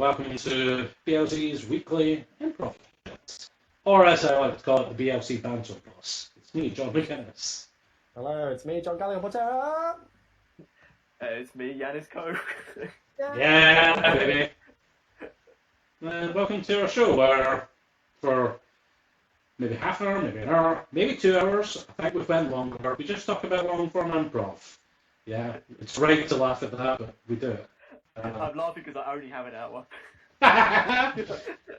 welcome to BLC's weekly improv. Or as I like to call it, the BLC Banter Boss. It's me, John McInnes. Hello, it's me, John Gallagher. It's me, Yiannis Cove. Yeah, baby. And welcome to our show where for maybe half an hour, maybe an hour, maybe 2 hours, I think we've went longer, we just talk about long-form improv. Yeah, it's right to laugh at that, but we do it. I'm laughing because I only have an hour.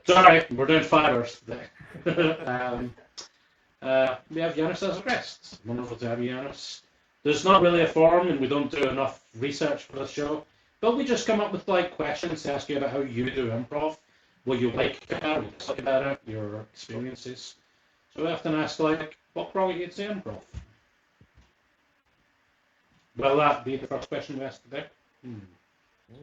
Sorry, we're doing 5 hours today. We have Yiannis as a guest. Wonderful to have you, Yiannis. There's not really a forum, and we don't do enough research for this show, but we just come up with questions to ask you about how you do improv, what you like about it, what you dislike about it, your experiences. So we often ask, what brought you to improv? Will that be the first question we ask today?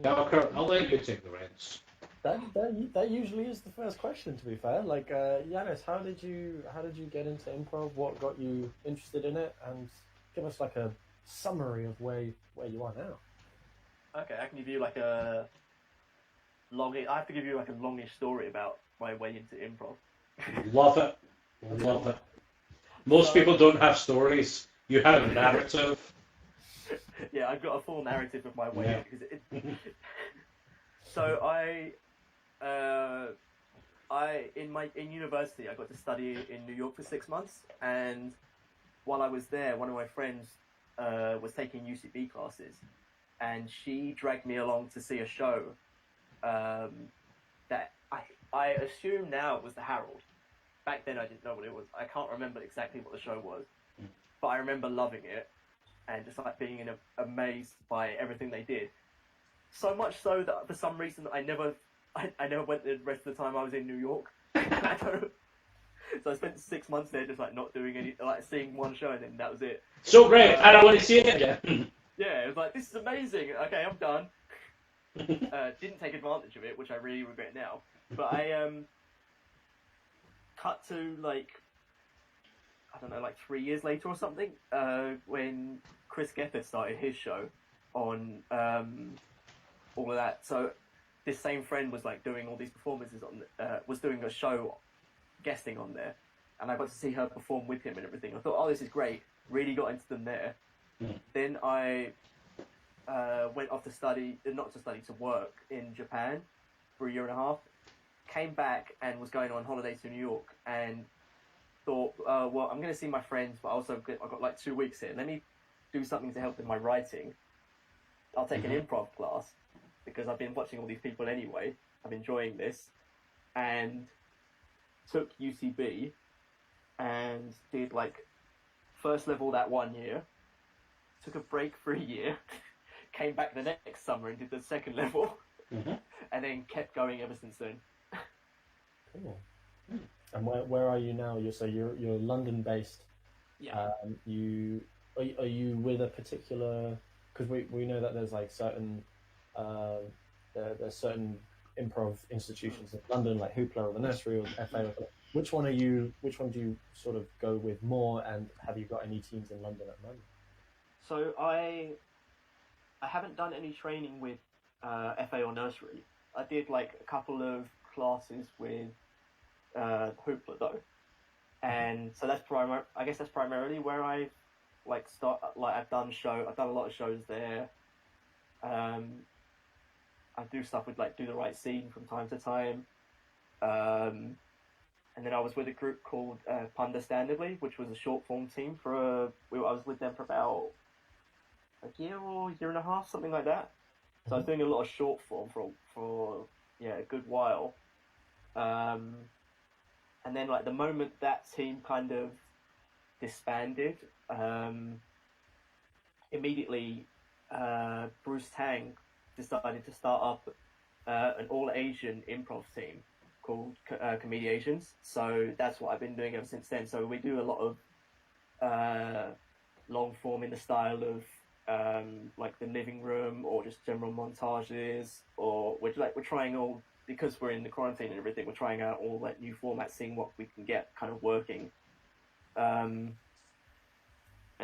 Yeah, Kurt, I'll let you take the reins. That usually is the first question, to be fair. Yiannis, how did you get into improv? What got you interested in it? And give us a summary of where you are now. Okay, I can give you a I have to give you a longish story about my way into improv. Love it. Love it. Most people don't have stories. You have a narrative. Yeah, I've got a full narrative of my way in. So in university I got to study in New York for 6 months, and while I was there, one of my friends was taking UCB classes, and she dragged me along to see a show that I assume now it was the Herald. Back then I didn't know what it was. I can't remember exactly what the show was, but I remember loving it and just being amazed by everything they did. So much so that for some reason I never went the rest of the time I was in New York. So I spent 6 months there just not doing any, seeing one show, and then that was it. So great, I don't want to see it again. Yeah, it was this is amazing. Okay, I'm done. Didn't take advantage of it, which I really regret now. But I cut to I don't know, 3 years later or something, when Chris Gethard started his show on all of that. So this same friend was doing all these performances on, was doing a show, guesting on there, and I got to see her perform with him and everything. I thought, oh, this is great. Really got into them there. Then I went off to study, to work in Japan for 1.5 years. Came back and was going on holiday to New York, and thought, well, I'm going to see my friends, but also I've got 2 weeks here. Let me do something to help with my writing. I'll take an improv class, because I've been watching all these people anyway. I'm enjoying this. And took UCB and did first level that 1 year. Took a break for a year. Came back the next summer and did the second level. And then kept going ever since then. Cool. And where are you now? You're London based. Yeah. Are you with a particular? Because we know that there's certain there's certain improv institutions in London, like Hoopla or the Nursery or the FA. Which one do you sort of go with more? And have you got any teams in London at the moment? So I haven't done any training with FA or Nursery. I did a couple of classes with Hoopla though, and so that's I guess that's primarily where I've I've done a lot of shows there. I do stuff with Do the Right Scene from time to time, and then I was with a group called Understandably, which was a short form team I was with them for about a year or 1.5 years, something like that. So I was doing a lot of short form for a good while. And then the moment that team kind of disbanded, immediately Bruce Tang decided to start up an all-Asian improv team called ComediAsians. So that's what I've been doing ever since then. So we do a lot of long form in the style of the living room, or just general montages, or we're trying all, because we're in the quarantine and everything, we're trying out all new formats, seeing what we can get kind of working. And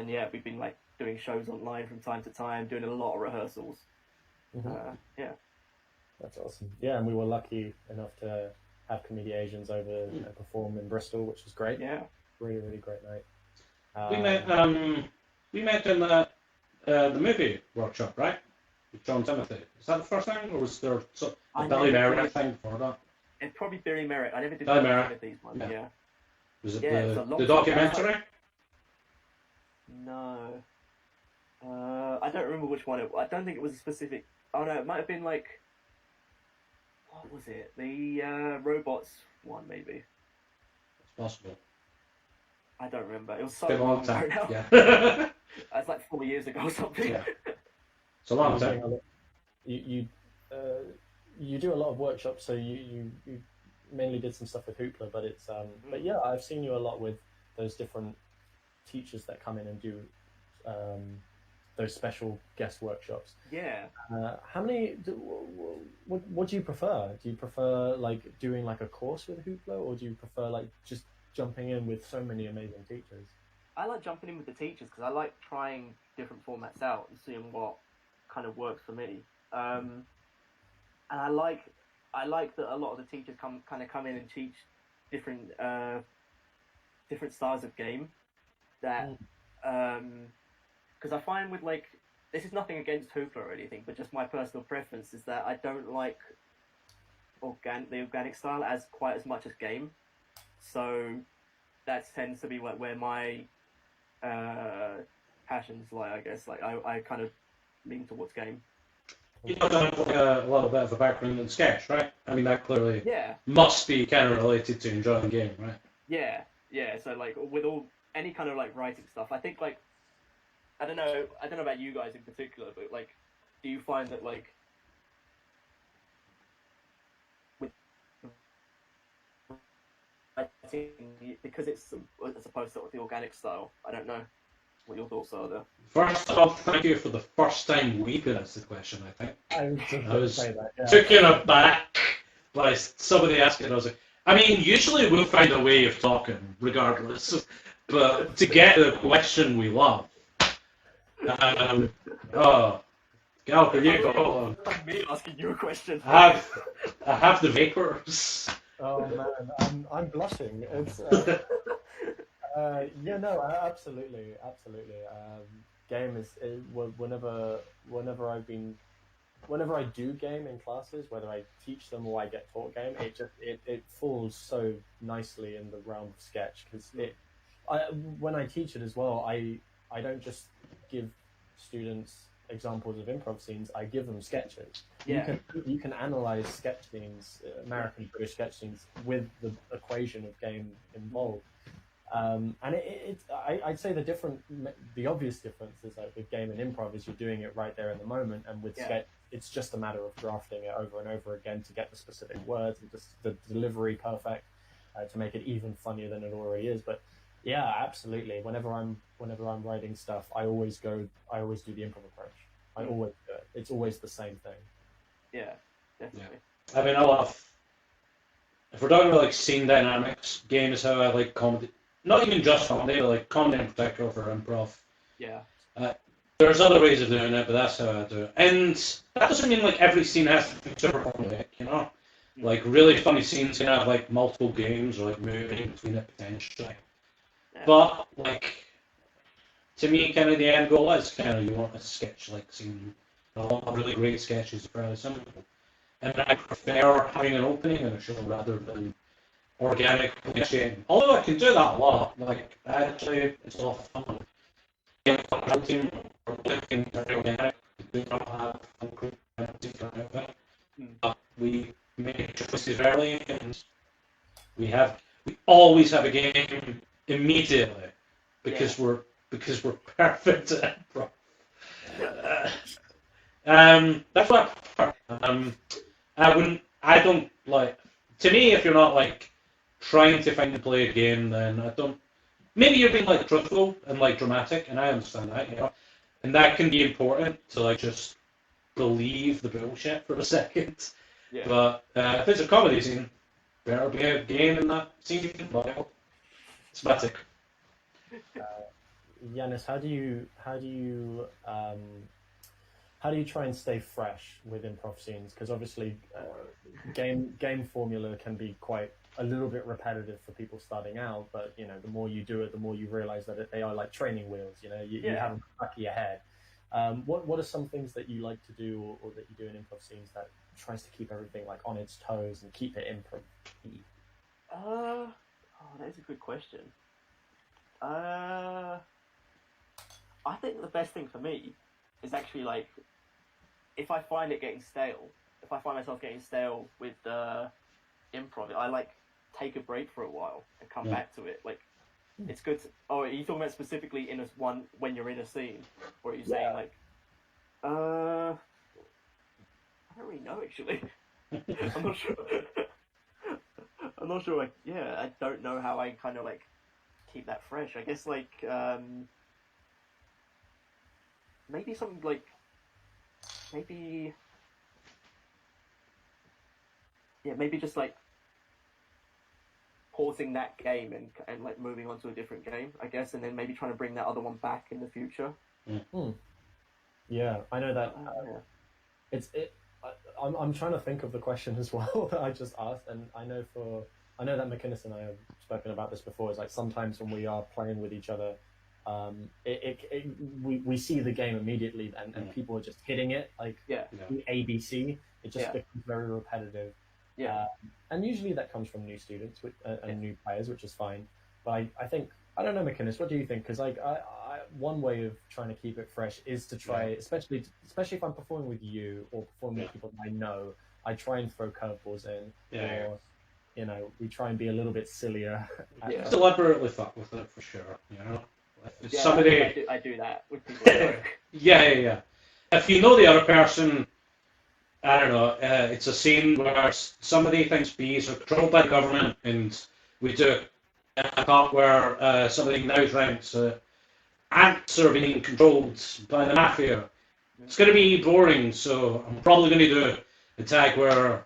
yeah, we've been doing shows online from time to time, doing a lot of rehearsals. Yeah. That's awesome. Yeah, and we were lucky enough to have ComediAsians over and perform in Bristol, which was great. Yeah. Really, really great night. We met in the movie workshop, right? With John Timothy. Is that the first time, or was there a Billy Merrick thing before that? It's probably Billy Merrick. I never did Billy John Merrick. Timothy's one. Yeah. Yeah. Was it Yeah, the documentary? No. I don't remember which one. I don't think it was a specific. Oh no, it might have been like. What was it? The robots one, maybe. It's possible. I don't remember. It was so Been a long long ago time. now. Yeah. It's like 4 years ago or something. Yeah. It's a long time. You do a lot of workshops, so you mainly did some stuff with Hoopla, but it's but yeah, I've seen you a lot with those different teachers that come in and do those special guest workshops. Yeah. How many? What do you prefer? Do you prefer like doing like a course with Hoopla, or do you prefer like just jumping in with so many amazing teachers? I like jumping in with the teachers because I like trying different formats out and seeing what kind of works for me. And I like that a lot of the teachers come in and teach different styles of game. That because I find with like, this is nothing against Hoopla or anything, but just my personal preference is that I don't like the organic style quite as much as game. So that tends to be like where my passions lie, I guess. Like I kind of lean towards game. You have a little bit of a background in sketch, right? I mean, that clearly Yeah. must be kind of related to enjoying the game, right? Yeah. So like with any kind of like writing stuff, I think like I don't know about you guys in particular, but like, do you find that like with writing, because it's as opposed to the organic style, I don't know what your thoughts are there. First off, thank you for the first time we could answer the question, I think. I was say that. Yeah. Taken aback by somebody asking us. I mean, usually we'll find a way of talking, regardless. But to get the question we love. Gal, can you go? Me asking you a question. I have the vapors. Oh man, I'm blushing. It's yeah, no, absolutely. Game is whenever I do game in classes, whether I teach them or I get taught game, it falls so nicely in the realm of sketch because when I teach it as well, I don't just give students examples of improv scenes, I give them sketches. Yeah. You can analyze sketch scenes, American British sketch scenes, with the equation of game involved. And I'd say the obvious difference is like with game and improv is you're doing it right there in the moment, and with sketch, it's just a matter of drafting it over and over again to get the specific words and just the delivery perfect to make it even funnier than it already is. But yeah, absolutely. Whenever I'm writing stuff, I always do the improv approach. I always do it. It's always the same thing. Yeah, definitely. Yeah. I mean, I love. If we're talking about like scene dynamics, game is how I like comedy. Not even just comedy, but like comedy in particular for improv. Yeah. There's other ways of doing it, but that's how I do it. And that doesn't mean like every scene has to be super comedic, you know? Like really funny scenes can have like multiple games or like moving between it potentially. Yeah. But like, to me, kind of the end goal is kind of you want a sketch-like scene. A lot of really great sketches are fairly simple. And I prefer having an opening in a show rather than organically initiating. Although I can do that a lot. Like, actually, it's a lot of fun. Yeah, writing or looking very organic. We do not have concrete penalties out of it. But we make choices early, and we always have a game immediately because we're perfect at improv. That's what I prefer. I don't like. To me, if you're not like trying to find and play a game, then I don't. Maybe you're being like truthful and like dramatic, and I understand that, you know, and that can be important to like just believe the bullshit for a second. Yeah. But if it's a comedy scene, better be a game in that scene. It's basic. Yiannis, how do you how do you try and stay fresh with improv scenes? Because obviously, game formula can be quite a little bit repetitive for people starting out. But you know, the more you do it, the more you realize that they are like training wheels. You know, you have them back of your head. What are some things that you like to do, or that you do in improv scenes that tries to keep everything like on its toes and keep it improv? That's a good question. I think the best thing for me is actually like, if I find it getting stale, if I find myself getting stale with improv, I like take a break for a while and come back to it. Like, it's good. Are you talking about specifically in when you're in a scene, or are you saying like, I don't really know actually. I'm not sure. I'm not sure. Like, I don't know how I kind of like keep that fresh. I guess like maybe something like maybe just like pausing that game and like moving on to a different game, I guess, and then maybe trying to bring that other one back in the future. Yeah, I know that. I'm trying to think of the question as well that I just asked, and I know that McInnes and I have spoken about this before. Is like sometimes when we are playing with each other, we see the game immediately, and people are just hitting it like the ABC. It just becomes very repetitive. And usually that comes from new students and new players, which is fine. But I think, I don't know, McInnes, what do you think? Because like I one way of trying to keep it fresh is to try, especially if I'm performing with you or performing with people that I know, I try and throw curveballs in, or you know, we try and be a little bit sillier. Deliberately fuck with it for sure. You know, if somebody I do that with people. If you know the other person, I don't know. It's a scene where somebody thinks bees are controlled by the government, and we do a part where somebody now thinks ants are being controlled by the mafia. It's going to be boring, so I'm probably going to do a tag where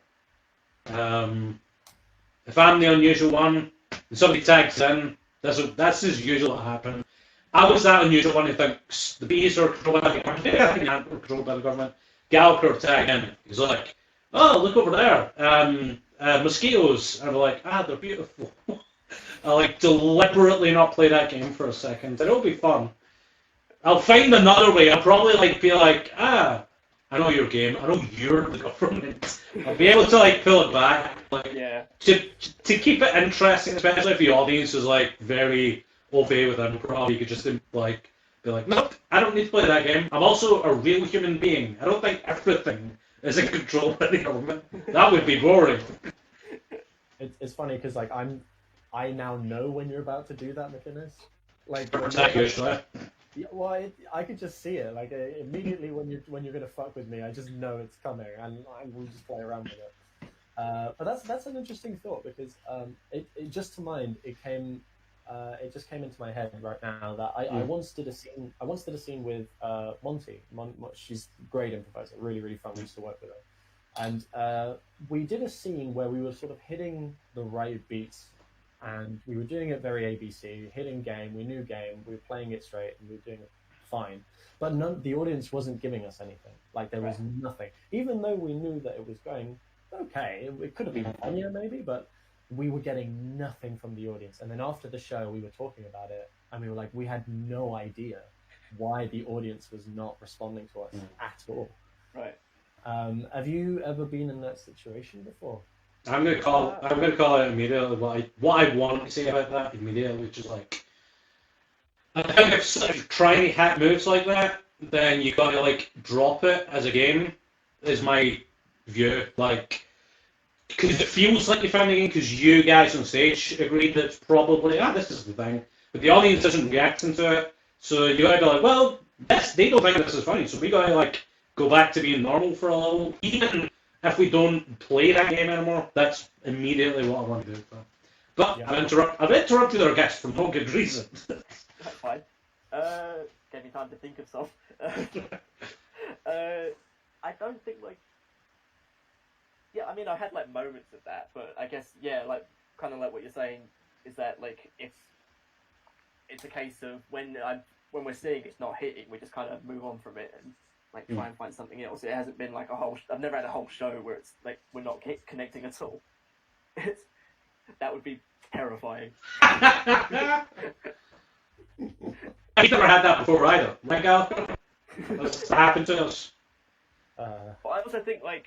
if I'm the unusual one and somebody tags in, that's as usual what happened. I was that unusual one who thinks the bees are controlled by the government. I think ants are controlled by the government. Gallagher tag in. He's like, oh, look over there. Mosquitoes. And I'm like, they're beautiful. I like deliberately not play that game for a second. It'll be fun. I'll find another way. I'll probably like be like, I know your game. I know you're the government. I'll be able to like pull it back. Like, to keep it interesting, especially if the audience is like very au fait with improv. You could just like be like, nope, I don't need to play that game. I'm also a real human being. I don't think everything is in control by the government. That would be boring. It's funny because like I now know when you're about to do that, McInnes. Like, I could just see it. Like immediately when you're gonna fuck with me, I just know it's coming, and I will just play around with it. But that's an interesting thought because it just to mind it just came into my head right now that I once did a scene. I once did a scene with Monty. She's a great improviser, really really fun. We used to work with her, and we did a scene where we were sort of hitting the right beats. And we were doing it very ABC, hitting game, we knew game, we were playing it straight, and we were doing it fine. But the audience wasn't giving us anything. Like, there was nothing. Even though we knew that it was going okay, it could have been funnier maybe, but we were getting nothing from the audience. And then after the show, we were talking about it, and we were like, we had no idea why the audience was not responding to us at all. Right. Have you ever been in that situation before? I'm gonna call it immediately what I want to say about that immediately, which is like, I think if you're trying to hit moves like that, then you gotta like drop it as a game. Is my view, like, because it feels like you found the game because you guys on stage agreed that it's probably this is the thing, but the audience isn't reacting to it, so you gotta be like, well, they don't think this is funny, so we gotta like go back to being normal for a little, even. If we don't play that game anymore, that's immediately what I want to do. But I've interrupted our guest for no good reason. That's fine. Gave me time to think of some. I don't think like. Yeah, I mean, I had like moments of that, but I guess like kind of like what you're saying is that like it's a case of when we're seeing it's not hitting, we just kind of move on from it and like try and find something else. It hasn't been like a whole. I've never had a whole show where it's like we're not connecting at all. That would be terrifying. I've never had that before either. Right, Gal? That's happened to us. But I also think like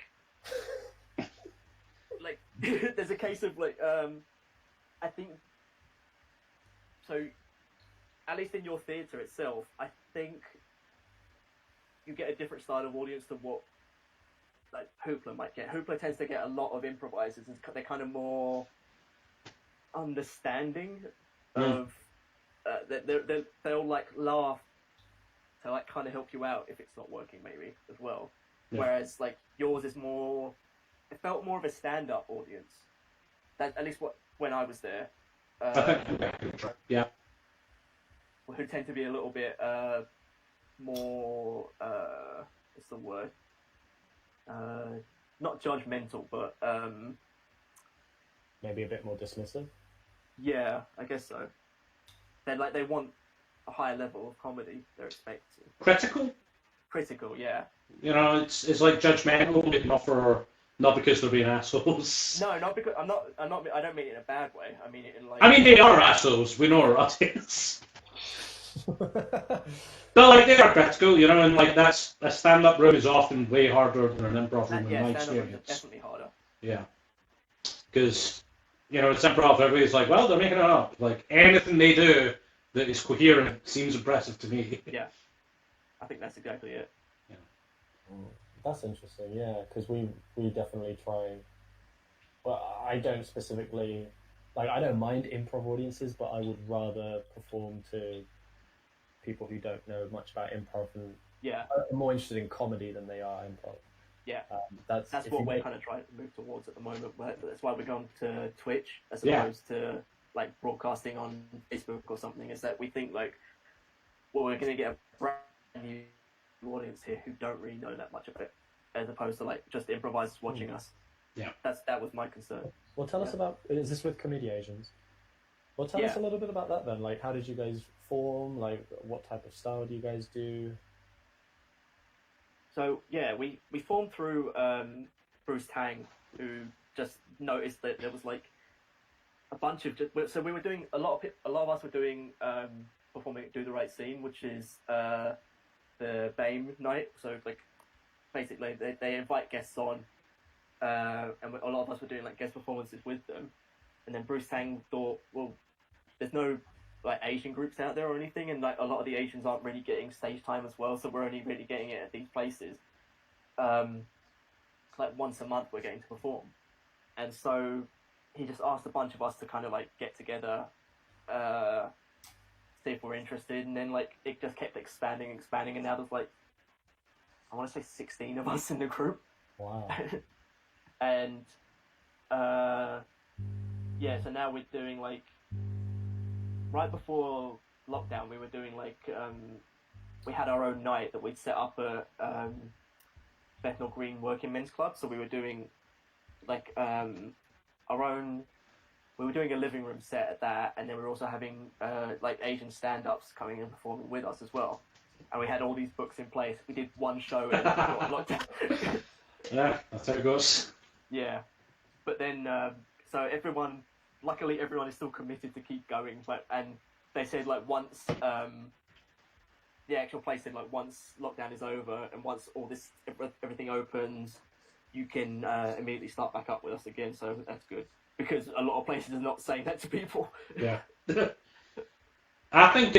there's a case of like I think so. At least in your theatre itself, I think you get a different style of audience to what like Hoopla might get. Hoopla tends to get a lot of improvisers, and they're kind of more understanding of they'll like laugh to like kind of help you out if it's not working maybe as well. Yeah. Whereas like yours is more, it felt more of a stand-up audience. That at least when I was there. Yeah. Who tend to be a little bit more what's the word? Not judgmental, but maybe a bit more dismissive. Yeah, I guess so. They want a higher level of comedy. They're expecting critical, yeah. You know, it's like judgmental, not because they're being assholes. No, not because I'm not. I don't mean it in a bad way. I mean it in like. I mean, they are assholes. We know our audience. But like they are critical, you know, and like that's a stand-up room is often way harder than an improv room in my experience. Definitely harder. Yeah, because you know it's improv. Everybody's like, well, they're making it up. Like anything they do that is coherent seems impressive to me. Yeah, I think that's exactly it. Yeah. That's interesting. Yeah, because we definitely try. Well, I don't specifically like. I don't mind improv audiences, but I would rather perform to people who don't know much about improv and are more interested in comedy than they are improv. Yeah, that's what we're kind of trying to move towards at the moment. That's why we're going to Twitch as opposed to like broadcasting on Facebook or something. Is that we think like, well, we're going to get a brand new audience here who don't really know that much of it, as opposed to like just improvisers watching us. Yeah, that was my concern. Well, tell us about. Is this with ComediAsians? Well, tell us a little bit about that then. Like, how did you guys form? Like, what type of style do you guys do? So we formed through Bruce Tang, who just noticed that there was like a bunch of so we were doing a lot of us were doing performing at Do the Right Scene, which is the BAME night. So like basically they invite guests on, and a lot of us were doing like guest performances with them. And then Bruce Tang thought, well, there's no like Asian groups out there or anything, and like a lot of the Asians aren't really getting stage time as well, so we're only really getting it at these places. Like once a month we're getting to perform, and so he just asked a bunch of us to kind of like get together, see if we're interested, and then like it just kept expanding, and now there's like I want to say 16 of us in the group. Wow. And so now we're doing like right before lockdown we were doing like we had our own night that we'd set up at Bethnal Green Working Men's Club, so we were doing like our own, we were doing a living room set at that, and then we were also having like Asian stand-ups coming and performing with us as well, and we had all these books in place. We did one show and lockdown. Yeah, that's how it goes. Yeah, but then so luckily everyone is still committed to keep going, and they said like once the actual place said like once lockdown is over and once all this everything opens, you can immediately start back up with us again. So that's good, because a lot of places are not saying that to people. Yeah. I think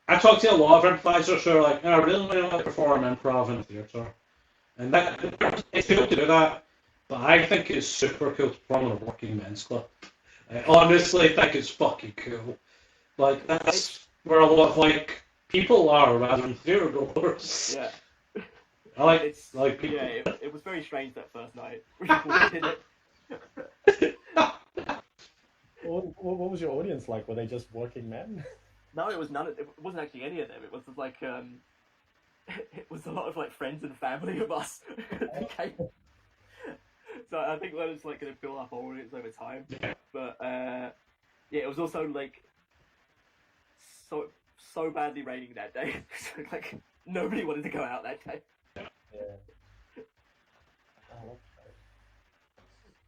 I talk to a lot of improvisers who are like, I really want to perform improv in a theatre. And it's cool to do that, but I think it's super cool to perform in a working men's club. I honestly think it's fucking cool. Like, that's where a lot of, like, people are rather than theatre goers. Yeah. I like people. Yeah, it was very strange that first night. We did it. What was your audience like? Were they just working men? No, it wasn't actually any of them. It was like it was a lot of like friends and family of us. So I think that was like going to build up our audience over time. Yeah. But it was also like so badly raining that day. So, like Nobody wanted to go out that day. Yeah. Oh, okay.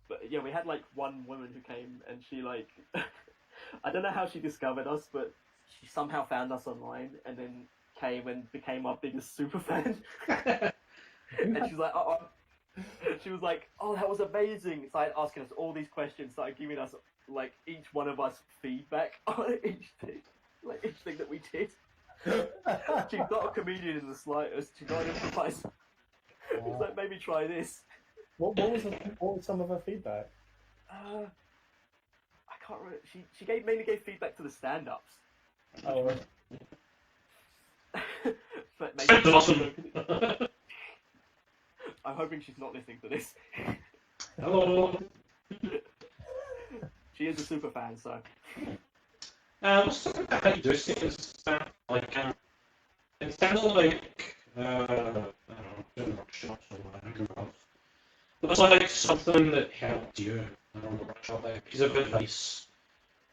But yeah, we had like one woman who came and she like, I don't know how she discovered us, but she somehow found us online and then came and became our biggest super fan. And she's like, she was like, oh, that was amazing. Started asking us all these questions, started giving us like each one of us feedback on each thing that we did. She's not a comedian in the slightest. She's not an improviser. It's like, maybe try this. What was some of her feedback? I can't remember. She mainly gave feedback to the stand-ups. Oh, right. But That's awesome. I'm hoping she's not listening to this. Hello. She is a super fan, so. Let's talk about how you do things. Like, in terms of like, I don't know, doing workshops or whatever. What's like something that helped you in a workshop, like a piece of advice,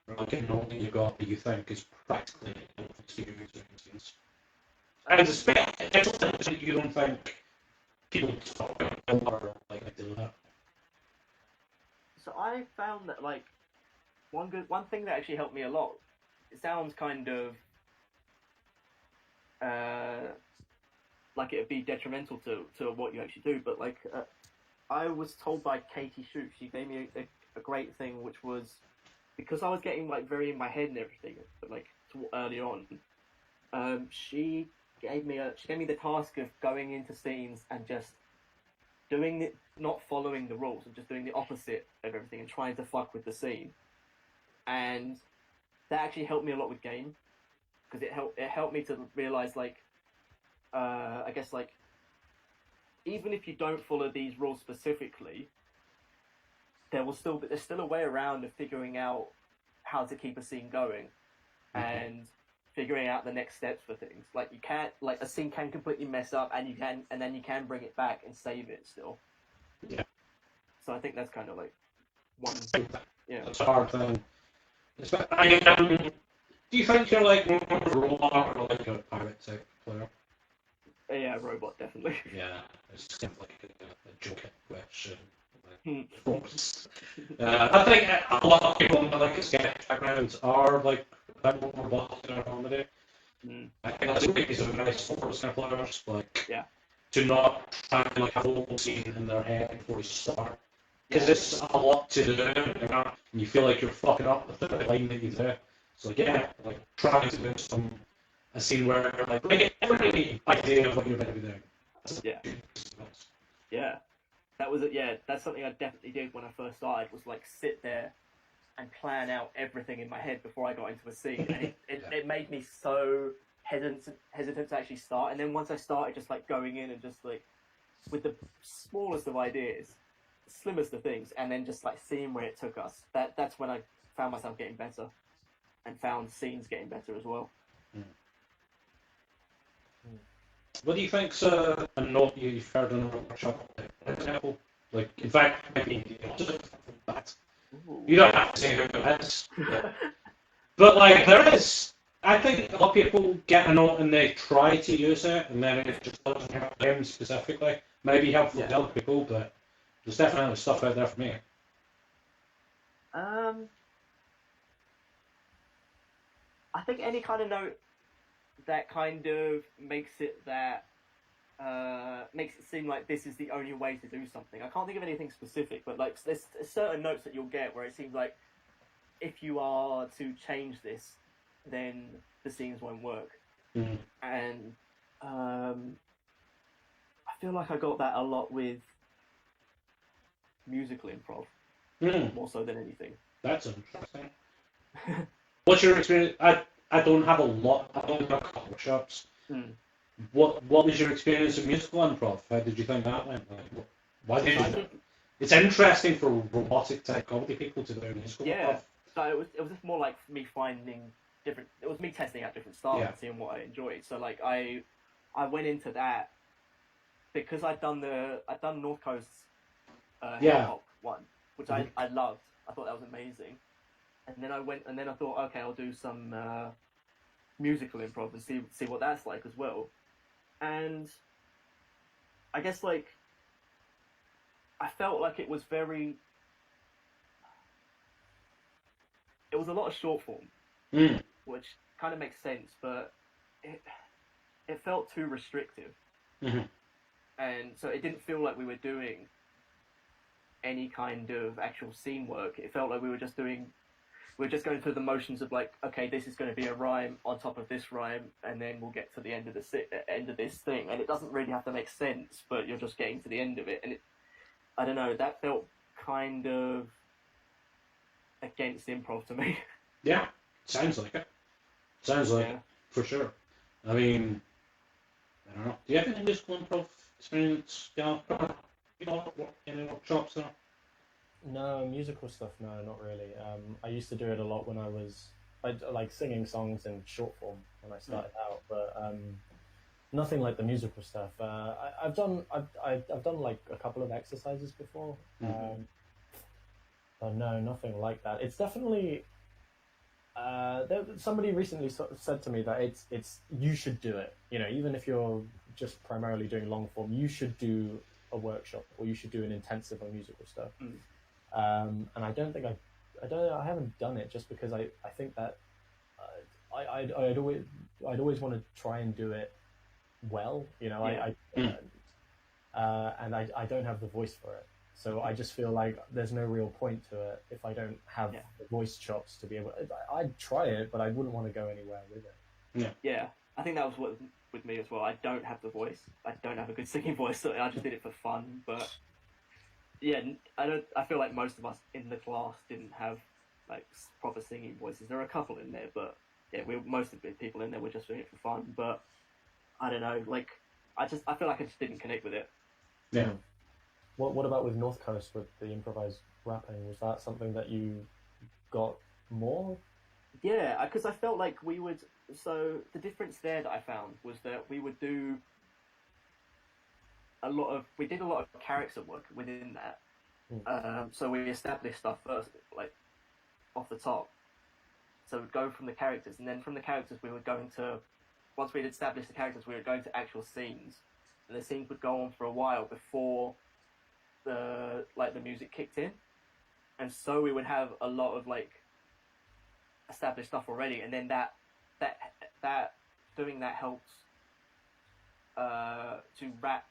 or like a note that you got that you think is practically helpful to you doing things? And especially things that you don't think people talk about or like do that. So I found that like one thing that actually helped me a lot. It sounds kind of like it would be detrimental to what you actually do, but like I was told by Katie Shoup, she gave me a great thing, which was because I was getting like very in my head and everything, but like early on, she gave me the task of going into scenes and just doing it, not following the rules, and just doing the opposite of everything and trying to fuck with the scene. And that actually helped me a lot with game, because it helped me to realize like, I guess like, even if you don't follow these rules specifically, there's still a way around of figuring out how to keep a scene going, and figuring out the next steps for things. Like you can't, like a scene can completely mess up, and then you can bring it back and save it still. Yeah. So I think that's kind of like one. Yeah. That's a hard thing. Do you think you're like more of a robot or like a pirate type player? Yeah, robot definitely. Yeah, it's kind of like a joke question. Hmm. I think a lot of people in like a sketch backgrounds are like a bit more robotic in our comedy. I think that's a big piece of advice for those kind of players, like to not try to like have a whole scene in their head before you start, because it's a lot to do, you know, and you feel like you're fucking up with the line that you do. So like try to do a scene where you're like get every idea of what you're going to be doing. Yeah. That was it. Yeah, that's something I definitely did when I first started. Was like sit there and plan out everything in my head before I got into a scene, and it made me so hesitant to actually start. And then once I started, just like going in and just like with the smallest of ideas, slimmest of things, and then just like seeing where it took us. That's when I found myself getting better, and found scenes getting better as well. What do you think's a note you've heard in a workshop, for example? Like, in fact, maybe the opposite of that. You don't have to say who it is. But like, there is. I think a lot of people get a note and they try to use it, and then it just doesn't help them specifically. Maybe helpful to other people, but there's definitely stuff out there for me. I think any kind of note that kind of makes it seem like this is the only way to do something. I can't think of anything specific, but like there's certain notes that you'll get where it seems like if you are to change this, then the scenes won't work. And I feel like I got that a lot with musical improv, more so than anything. That's interesting. What's your experience? I don't have a lot. I don't have workshops. What was your experience of musical improv? How did you think that went? Like, why did you? It's interesting for robotic type comedy people to do musical improv. So it was just more like me finding different. It was me testing out different styles and seeing what I enjoyed. So like I went into that because I'd done North Coast's hip hop one, which I loved. I thought that was amazing. And then I thought, okay, I'll do some musical improv and see what that's like as well. and I guess like I felt like it was a lot of short form, which kind of makes sense, but it felt too restrictive, and so it didn't feel like we were doing any kind of actual scene work. It felt like we were just going through the motions of like, okay, this is going to be a rhyme on top of this rhyme, and then we'll get to the end of this thing, and it doesn't really have to make sense, but you're just getting to the end of it, and I don't know, that felt kind of against improv to me. Yeah, sounds like it. Sounds like it, for sure. I mean, I don't know. Do you have any musical improv experience, Gal? You know, any workshops there? No, musical stuff, no, not really. I used to do it a lot when I like singing songs in short form when I started out, but nothing like the musical stuff. I've done like a couple of exercises before, but no, nothing like that. It's definitely somebody recently said to me that it's you should do it. You know, even if you're just primarily doing long form, you should do a workshop or you should do an intensive on musical stuff. And I don't think I haven't done it just because I think that I'd always want to try and do it well, you know. And I don't have the voice for it, so I just feel like there's no real point to it if I don't have the voice chops to be able. I'd try it, but I wouldn't want to go anywhere with it. Yeah, I think that was what with me as well. I don't have the voice. I don't have a good singing voice, so I just did it for fun. But yeah, I feel like most of us in the class didn't have like proper singing voices. There are a couple in there, but yeah, most of the people in there were just doing it for fun. But I don't know, like I feel like I just didn't connect with it. Yeah. What about with North Coast with the improvised rapping? Was that something that you got more? Yeah, because I felt like we would. So the difference there that I found was that we would do we did a lot of character work within that. So we established stuff first, like off the top. So we'd go from the characters, and then from the characters we were going to. Once we'd established the characters, we were going to actual scenes, and the scenes would go on for a while before the music kicked in, and so we would have a lot of like established stuff already, and then that doing that helps to wrap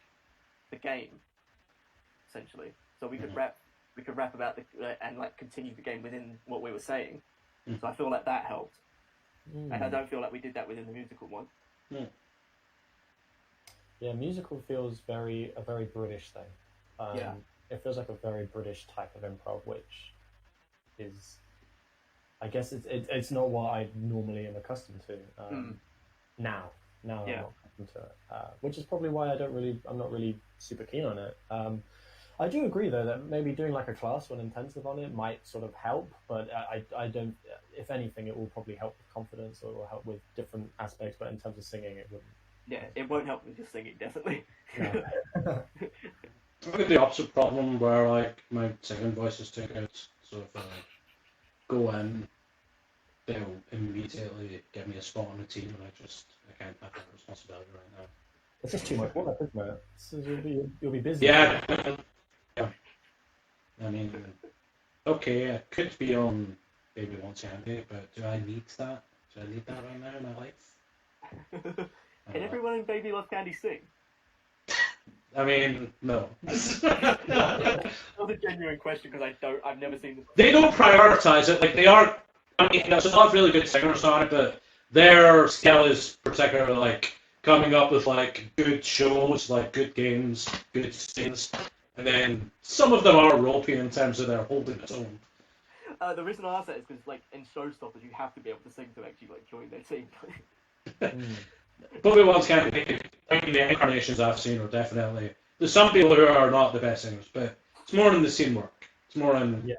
the game essentially. So we could rap about and like continue the game within what we were saying. So I feel like that helped. And I don't feel like we did that within the musical one. Yeah, musical feels a very British thing. It feels like a very British type of improv, which is, I guess it's not what I normally am accustomed to. Now I'm not accustomed to it, which is probably why I'm not really super keen on it. I do agree though that maybe doing like a class or an intensive on it might sort of help, but I don't. If anything, it will probably help with confidence or it will help with different aspects. But in terms of singing, it wouldn't. Yeah, it won't help with just singing, definitely. No. I get the opposite problem where like my singing voice is too good, so if I go in, they'll immediately give me a spot on the team, and I can't have that responsibility right now. It's just too much work, isn't it? So you'll be busy. Yeah. I mean, okay, I could be on Baby Wants Candy, but do I need that? Do I need that right now in my life? Can everyone in Baby Love Candy sing? I mean, no. That was a genuine question because I've never seen this. They don't prioritize it. Like they are. I mean, there's a lot of really good singers on it, but their skill is particularly like coming up with like good shows, like good games, good scenes, and then some of them are ropey in terms of their holding its own. The reason I ask that is because, like, in showstoppers, you have to be able to sing to actually like join their team. But we once can't be. I mean, the incarnations I've seen are definitely. There's some people who are not the best singers, but it's more in the scene work. It's more in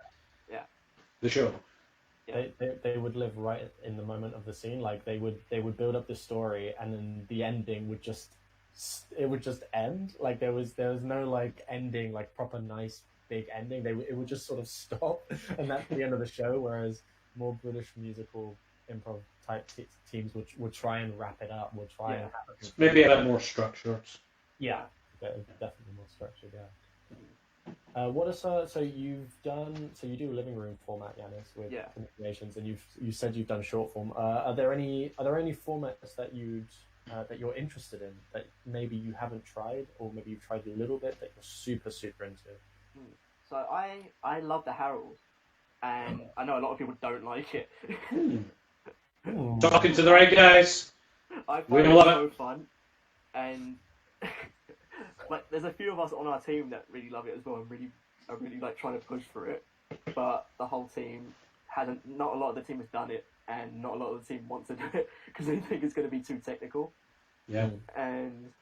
the show. Yeah. They would live right in the moment of the scene. Like they would build up the story, and then the ending would just end. Like there was no like ending, like proper nice big ending. It would just sort of stop, and that's the end of the show. Whereas more British musical improv type teams would try and wrap it up. Would try and have it Maybe a bit more structured. Yeah, definitely more structured. Yeah. What are so you do a living room format, Yiannis, with ComediAsians, and you said you've done short form. Are there any formats that you're interested in that maybe you haven't tried, or maybe you've tried a little bit that you're super into? So I love the Herald, and I know a lot of people don't like it. Talking to the right guys. I find it so fun, and like there's a few of us on our team that really love it as well, and are really like trying to push for it. But the whole team not a lot of the team has done it, and not a lot of the team wants to do it because they think it's going to be too technical. Yeah. And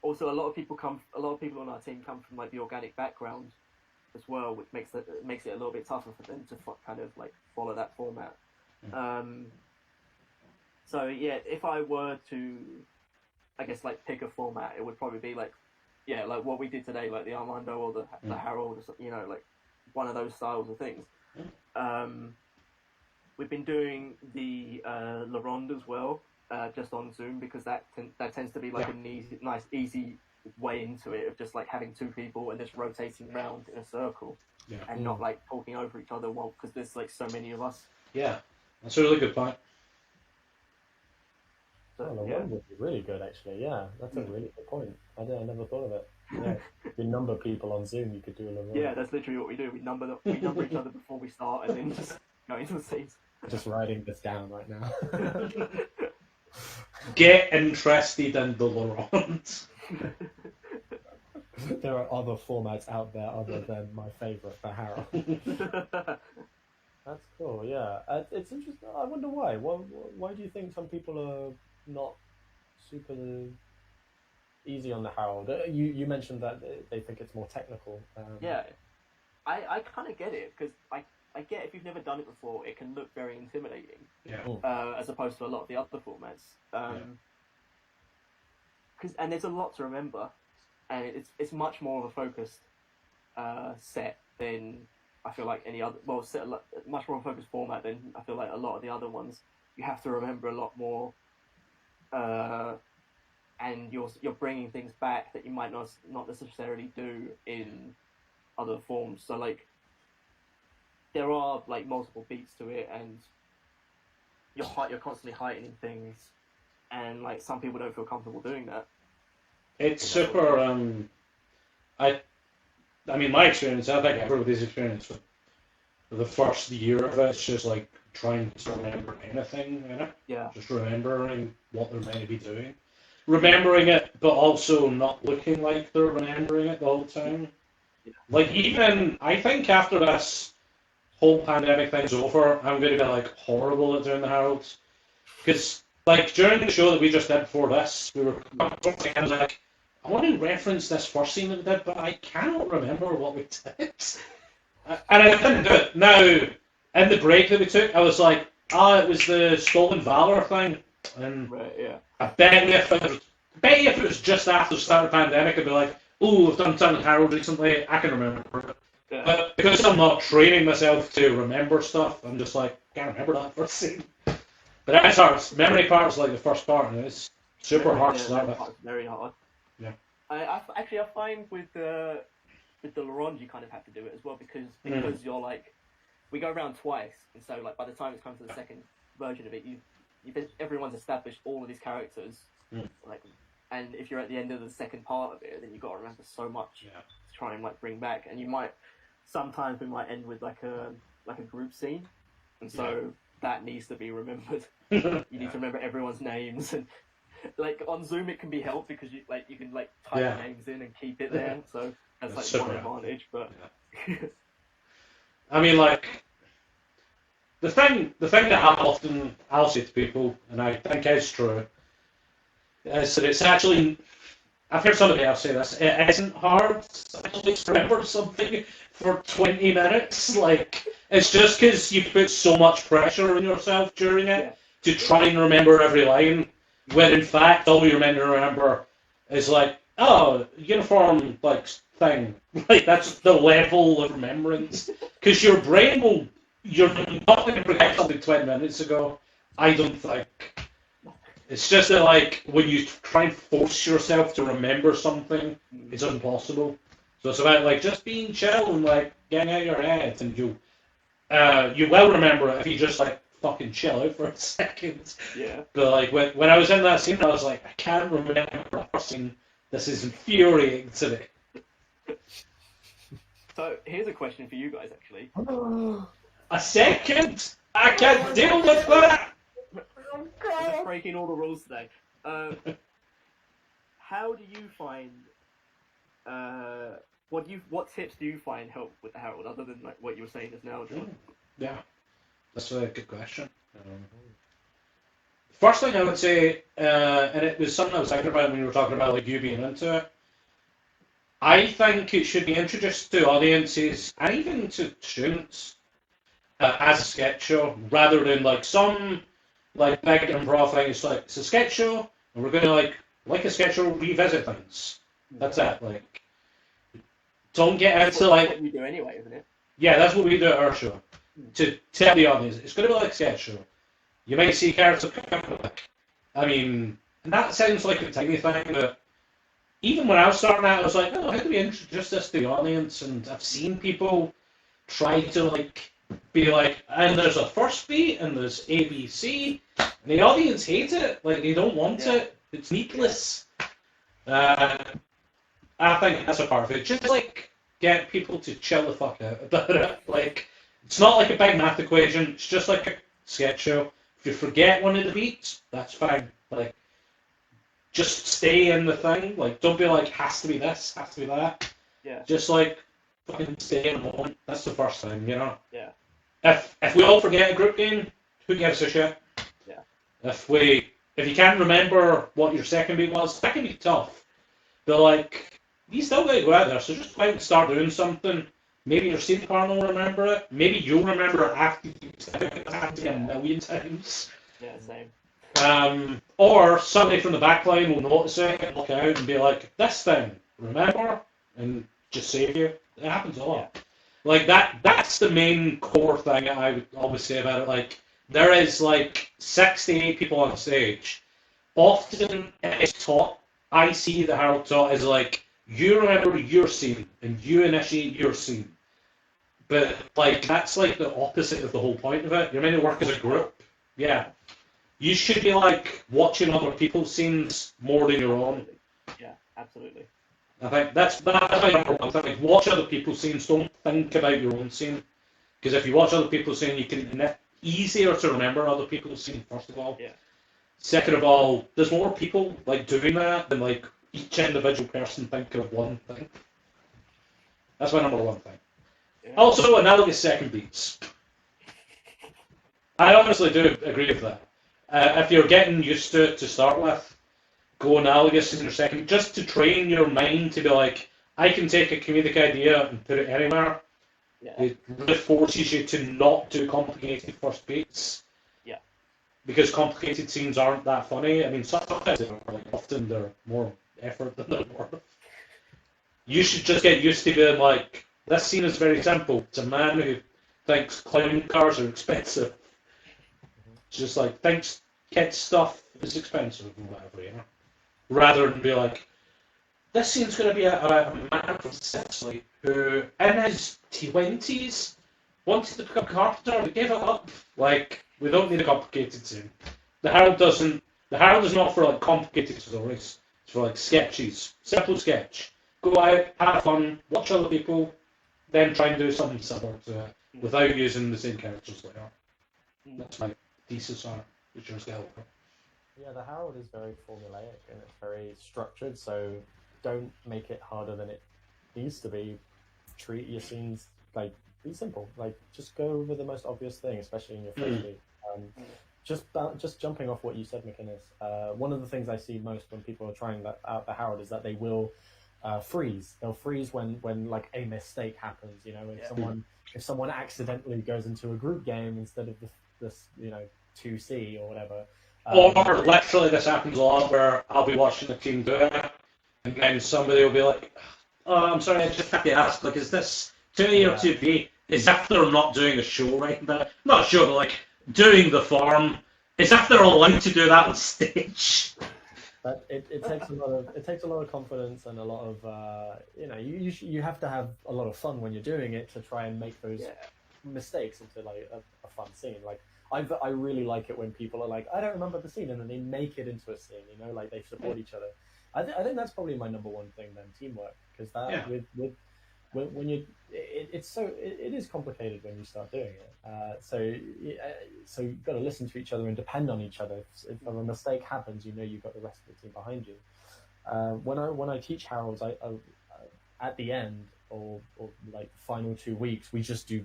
also a lot of people on our team come from like the organic background as well, which makes it a little bit tougher for them to kind of like follow that format. So yeah, if I were to, I guess like pick a format, it would probably be like what we did today, like the Armando or the Harold, or like one of those styles of things. We've been doing the La Ronde as well, just on Zoom, because that tends to be like a easy way into it, of just like having two people and just rotating around in a circle and not like talking over each other, because there's like so many of us. Yeah, that's a really good point. So, La Ronde would be really good, actually. Yeah, that's a really good point. I never thought of it. Yeah, you number people on Zoom, you could do a La Ronde. Yeah, that's literally what we do. We number each other before we start, and then just go into the scenes. Just writing this down right now. Get interested in the La Ronde. There are other formats out there other than my favourite, the Harold. That's cool, yeah. It's interesting. I wonder why. Why do you think some people are not super easy on the Harold? You mentioned that they think it's more technical. Yeah, I kind of get it, because I get, if you've never done it before, it can look very intimidating. Yeah. As opposed to a lot of the other formats. And there's a lot to remember, and it's much more of a focused set than I feel like any other. Well, much more of a focused format than I feel like a lot of the other ones. You have to remember a lot more, and you're bringing things back that you might not necessarily do in other forms. So like, there are like multiple beats to it, and you're constantly heightening things, and like some people don't feel comfortable doing that. It's super. I mean, my experience. I think everybody's experience with the first year of it's just like trying to remember anything, you know? Yeah. Just remembering what they're meant to be doing, remembering it, but also not looking like they're remembering it the whole time. Yeah. Like, even I think after this whole pandemic thing's over, I'm going to be like horrible at doing the Heralds, because like during the show that we just did before this, we were I was like, I want to reference this first scene that we did, but I cannot remember what we did. And I didn't do it. Now, in the break that we took, I was like, it was the Stolen Valor thing. And I bet you if it was just after the start of the pandemic, I'd be like, I've done something with Harold recently, I can remember it. Yeah. But because I'm not training myself to remember stuff, I'm just like, can't remember that first scene. But that's hard. Memory part is like the first part, and it's super hard to start with. Very hard. Yeah. I find with the La Ronde you kind of have to do it as well, because you're like, we go around twice, and so like by the time it's come to the second version of it, everyone's established all of these characters, like, and if you're at the end of the second part of it, then you've got to remember so much to try and like bring back, and sometimes we might end with like a group scene, and so that needs to be remembered. You need to remember everyone's names, and like on Zoom it can be helped because you can type names in and keep it there, so that's like one advantage. But I mean, like the thing that I'll say to people, and I think is true, is that it's actually, I've heard somebody else say this, it isn't hard actually to remember something for 20 minutes. Like, it's just because you put so much pressure on yourself during it to try and remember every line, when in fact all you're meant to remember is like, uniform like thing. Like, that's the level of remembrance, because your brain will you're not going to forget something 20 minutes ago. I don't think. It's just that, like, when you try and force yourself to remember something, it's impossible. So it's about, like, just being chill and, like, getting out of your head, and you will remember it if you just, like, fucking chill out for a second. Yeah. But, like, when I was in that scene, I was like, I can't remember a scene. This is infuriating to me. So here's a question for you guys, actually. A second? I can't deal with that! I'm just breaking all the rules today. How do you find? What tips do you find help with the Herald, other than like what you were saying just now, John? Yeah, that's a good question. First thing I would say, and it was something I was thinking about when you were talking about like you being into it. I think it should be introduced to audiences and even to students as a sketch show, rather than like some like big improv thing. It's like it's a sketch show, and we're going to like a sketch show, revisit things. That's it. Like, don't get into like. That's what we do anyway, isn't it? Yeah, that's what we do at our show. To tell the audience, it's going to be like a sketch show. You might see characters come back. I mean, and that sounds like a tiny thing, but even when I was starting out, I was like, oh, how do we introduce this to the audience? And I've seen people try to like be like, and there's a first beat and there's A, B, C, and the audience hate it. Like they don't want it. It's needless. I think that's a part of it. Just like get people to chill the fuck out about it. Like it's not like a big math equation. It's just like a sketch show. If you forget one of the beats, that's fine. Like just stay in the thing. Like don't be like has to be this, has to be that. Yeah. Just like fucking stay in the moment. That's the first thing, you know. Yeah. If we all forget a group game, who gives a shit? Yeah. If you can't remember what your second beat was, that can be tough. But like, you still gotta go out there, so just go out and start doing something. Maybe your scene partner will remember it. Maybe you'll remember it after you've done it a million times. Yeah, same. Or somebody from the back line will notice it and look out and be like, this thing, remember? And just save you. It happens a lot. Like that's the main core thing I would always say about it. Like there is like 6 to 8 people on stage. Often it's taught, I see the Harold taught as like you remember your scene and you initiate your scene. But like that's like the opposite of the whole point of it. You're meant to work as a group. Yeah. You should be like watching other people's scenes more than your own. Yeah, absolutely. I think that's my number one thing. Watch other people's scenes. Don't think about your own scene. Because if you watch other people's scene, you can easier to remember other people's scene. First of all. Yeah. Second of all, there's more people like doing that than like each individual person thinking of one thing. That's my number one thing. Yeah. Also, analogous second beats. I honestly do agree with that. If you're getting used to it to start with, go analogous in your second, just to train your mind to be like, I can take a comedic idea and put it anywhere. Yeah. It really forces you to not do complicated first beats. Yeah. Because complicated scenes aren't that funny. I mean, sometimes they are, like, often they're more effort than they're worth. You should just get used to being like, this scene is very simple. It's a man who thinks clown cars are expensive. It's just like, thinks kids stuff is expensive and whatever, you know? Rather than be like, this scene's going to be about a man from Sicily who, in his 20s, wanted to become a carpenter but gave it up. Like, we don't need a complicated scene. The Herald is not for like complicated stories. It's for like sketches. Simple sketch. Go out, have fun, watch other people, then try and do something similar to it without using the same characters later. That's my thesis on it, which is going. Yeah, the Herald is very formulaic and it's very structured, so don't make it harder than it needs to be. Treat your scenes like, be simple. Like, just go over the most obvious thing, especially in your first beat. Just jumping off what you said, McInnes, one of the things I see most when people are trying out the Herald is that they will freeze. They'll freeze when like a mistake happens. You know, if someone accidentally goes into a group game instead of this 2C or whatever. Or literally, this happens a lot where I'll be watching the team do it, and then somebody will be like, "Oh, I'm sorry, I just have to ask. Like, is this 2A or 2B?" is if they're not doing a show right now. Not a show, but like doing the form. Is if they're allowed to do that on stage. But it takes a lot of confidence and a lot of you have to have a lot of fun when you're doing it to try and make those mistakes into like a fun scene. Like I really like it when people are like, I don't remember the scene, and then they make it into a scene. You know, like they support each other. I think that's probably my number one thing then, teamwork, because that when you it is complicated when you start doing it. So you've got to listen to each other and depend on each other. If a mistake happens, you know you've got the rest of the team behind you. When I teach Harold's, I at the end or like the final 2 weeks, we just do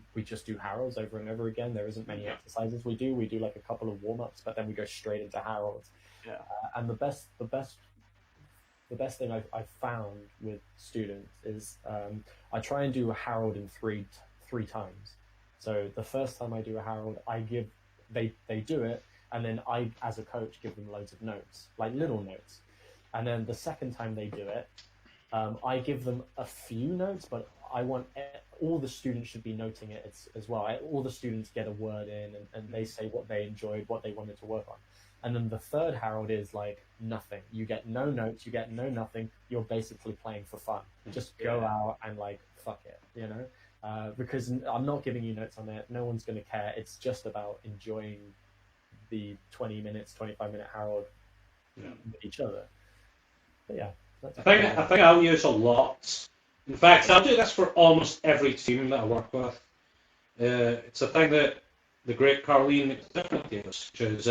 Harold's over and over again. There isn't many exercises we do. We do like a couple of warm-ups, but then we go straight into Harold's. Yeah. And the best thing I've found with students is I try and do a Harold in three times. So the first time I do a Harold, they do it, and then I, as a coach, give them loads of notes, like little notes. And then the second time they do it, I give them a few notes, but I want all the students should be noting it as well. All the students get a word in, and they say what they enjoyed, what they wanted to work on. And then the third Harold is like nothing. You get no notes, you get no nothing. You're basically playing for fun. Just go out and like, fuck it, you know? Because I'm not giving you notes on it. No one's going to care. It's just about enjoying the 20 minutes, 25-minute Harold with each other. But yeah. I think I'll use a lot. In fact, I'll do this for almost every team that I work with. It's a thing that the great Carleen definitely does, which is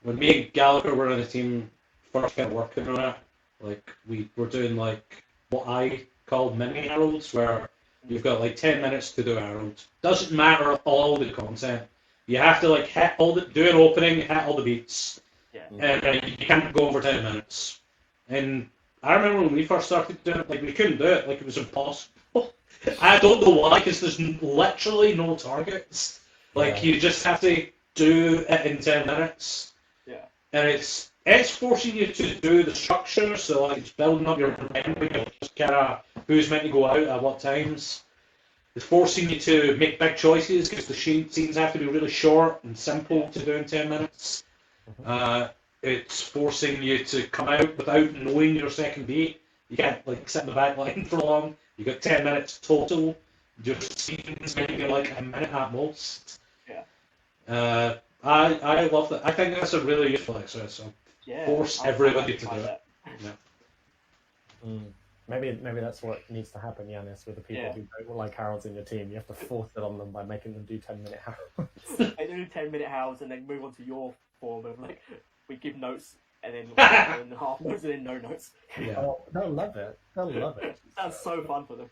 when me and Gallagher were on the team first kind of working on it, like we were doing like what I called mini Harold's, where you've got like 10 minutes to do a Harold. Doesn't matter all the content. You have to like do an opening, hit all the beats, and you can't go over 10 minutes. And I remember when we first started doing it, like we couldn't do it, like it was impossible. I don't know why, because there's literally no targets. Like you just have to do it in 10 minutes. Yeah. And it's forcing you to do the structure, so like it's building up your memory of just kind of who's meant to go out at what times. It's forcing you to make big choices because the scenes have to be really short and simple to do in 10 minutes. It's forcing you to come out without knowing your second beat. You can't like sit in the back line for long. You got 10 minutes total. Your scenes maybe like a minute at most. Yeah. I love that. I think that's a really useful exercise. So force everybody to do it. Yeah. Maybe that's what needs to happen, Yiannis, with the people who don't like Harold's in your team. You have to force it on them by making them do 10-minute Harold's. I do 10-minute Harold's and then move on to your form of like we give notes and then half notes and then no notes. Yeah. Oh, they'll love it. They'll love it. That's so fun for them.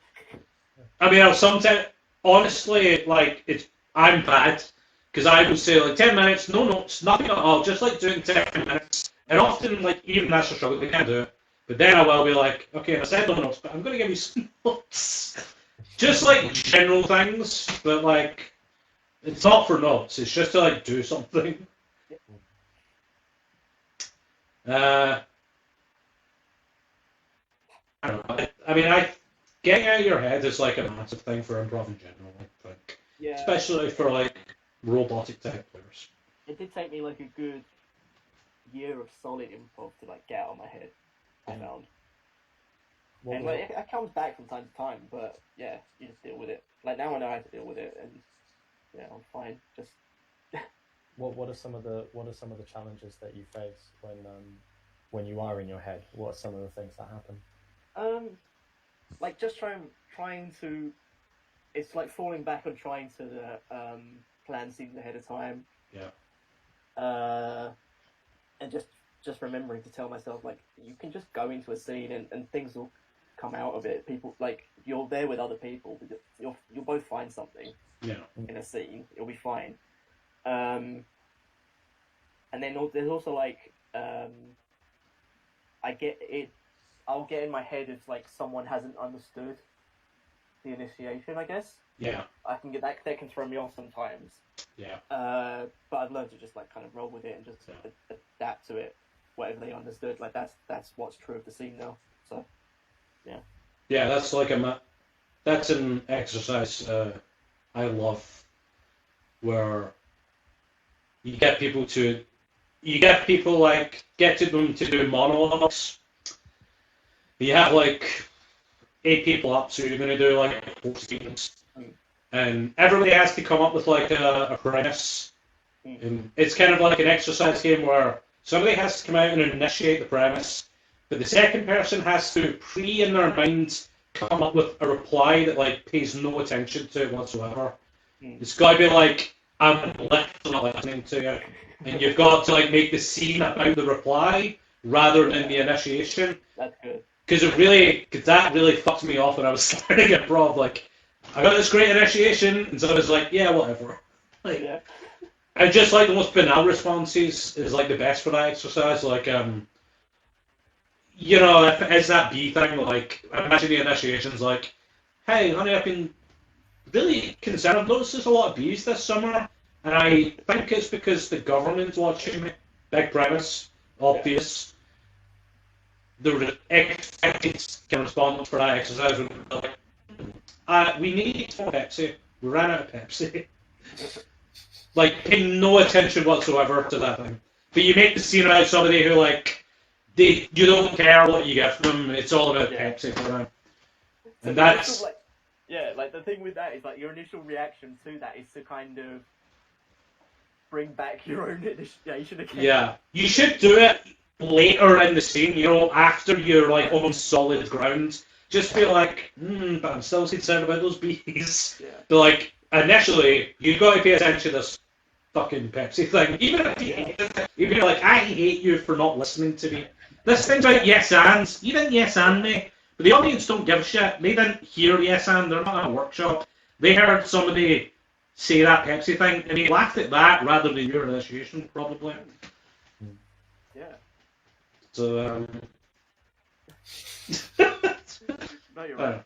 I mean, sometimes honestly, like I'm bad. Because I would say like 10 minutes, no notes, nothing at all, just like doing 10 minutes. And often, like, even that's a struggle, they can't do it. But then I will be like, okay, I said no notes, but I'm going to give you some notes. Just like general things, but like, it's not for notes, it's just to like do something. I don't know. I mean, getting out of your head is like a massive thing for improv in general, I think. Yeah. Especially for like robotic type players. It did take me like a good year of solid improv to like get out of my head. I found, and like it comes back from time to time, but yeah, you just deal with it. Like now I know how to deal with it, and yeah, I'm fine. Just what are some of the challenges that you face when you are in your head? What are some of the things that happen? Like just trying to. It's like falling back on trying to plan scenes ahead of time. Yeah. And just remembering to tell myself like you can just go into a scene and things will come out of it. People like you're there with other people. You'll both find something. Yeah. In a scene, you'll be fine. And then there's also like I'll get in my head if like someone hasn't understood the initiation, I guess. Yeah. I can get that can throw me off sometimes. Yeah. But I've learned to just like kind of roll with it and just adapt to it, whatever they understood. Like that's what's true of the scene now. So, yeah. Yeah, that's like that's an exercise I love, where you get people like get to them to do monologues. You have like 8 people up, so you're going to do like 4 scenes, and everybody has to come up with like a premise. And it's kind of like an exercise game where somebody has to come out and initiate the premise, but the second person has to in their mind come up with a reply that like pays no attention to it whatsoever. It's got to be like, I'm literally not listening to you, and you've got to like make the scene about the reply rather than the initiation. That's good. Because that really fucked me off when I was learning improv. Like, I got this great initiation, and so I was like, yeah, whatever. Like, Yeah. I just like the most banal responses is like the best for that exercise. Like, you know, if it's that B thing, like, imagine the initiation's like, hey, honey, I've been really concerned. I've noticed there's a lot of bees this summer, and I think it's because the government's watching me. Big premise, obvious. The expected kind of response for that exercise would be like, we need more Pepsi. We ran out of Pepsi. Like, pay no attention whatsoever to that thing. But you make the scene about somebody who, like, you don't care what you get from them. It's all about Pepsi for them. So and that's... like the thing with that is like your initial reaction to that is to kind of bring back your own initiation again. Yeah. You should do it later in the scene, you know, after you're, like, on solid ground. Just feel like, but I'm still concerned about those bees. Yeah. But, like, initially, you've got to pay attention to this fucking Pepsi thing. Even if you hate it, even if you're like, I hate you for not listening to me. This thing's about yes ands. You didn't yes and me. But the audience don't give a shit. They didn't hear yes and. They're not in a workshop. They heard somebody say that Pepsi thing, and they laughed at that rather than your initiation, probably. Yeah. So, No, you're right.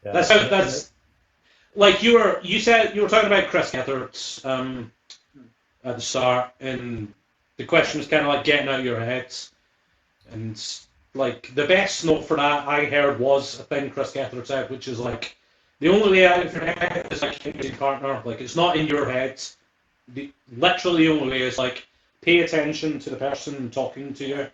Yeah. That's like you were talking about Chris Gethard's at the start, and the question was kind of like getting out of your heads, and like the best note for that I heard was a thing Chris Gethard said, which is like the only way out of your head is like your partner. Like, it's not in your head. Literally the only way is like pay attention to the person talking to you.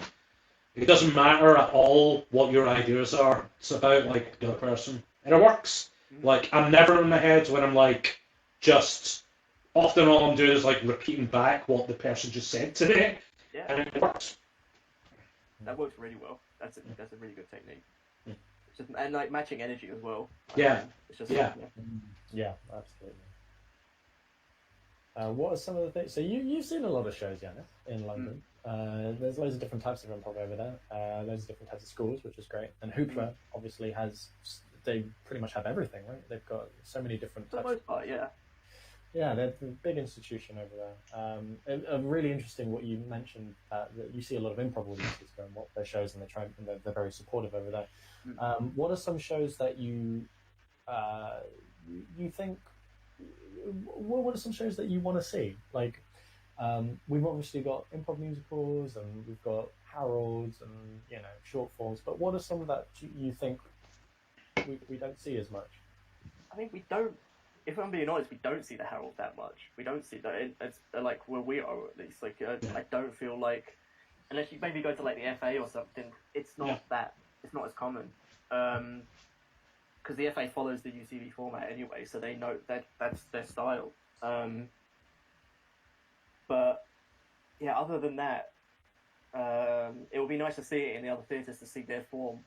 It doesn't matter at all what your ideas are. It's about like the other person, and it works. Like, I'm never in my head when I'm like just often all I'm doing is like repeating back what the person just said to me, Yeah. and it works. That works really well. That's a really good technique. It's just, and like matching energy as well. Yeah. It's just Yeah. Yeah, absolutely. What are some of the things? So you've seen a lot of shows, Yiannis, in London. There's loads of different types of improv over there. Loads of different types of schools, which is great. And Hoopla obviously they pretty much have everything, right? They've got so many different For types. the most part, yeah. Yeah, they're a big institution over there. Really interesting what you mentioned, that you see a lot of improv audiences going what their shows, and they're very supportive over there. What are some shows that you think? What are some shows that you want to see? Like, we've obviously got improv musicals, and we've got Harolds, and short forms. But what are some that you think we don't see as much? I think we don't. If I'm being honest, we don't see the Herald that much. We don't see that. It's like where we are, at least. Like, I don't feel like, unless you maybe go to like the FA or something, it's not that. It's not as common. Because the FA follows the UCB format anyway, so they know that's their style. But yeah, other than that, it would be nice to see it in the other theatres, to see their form,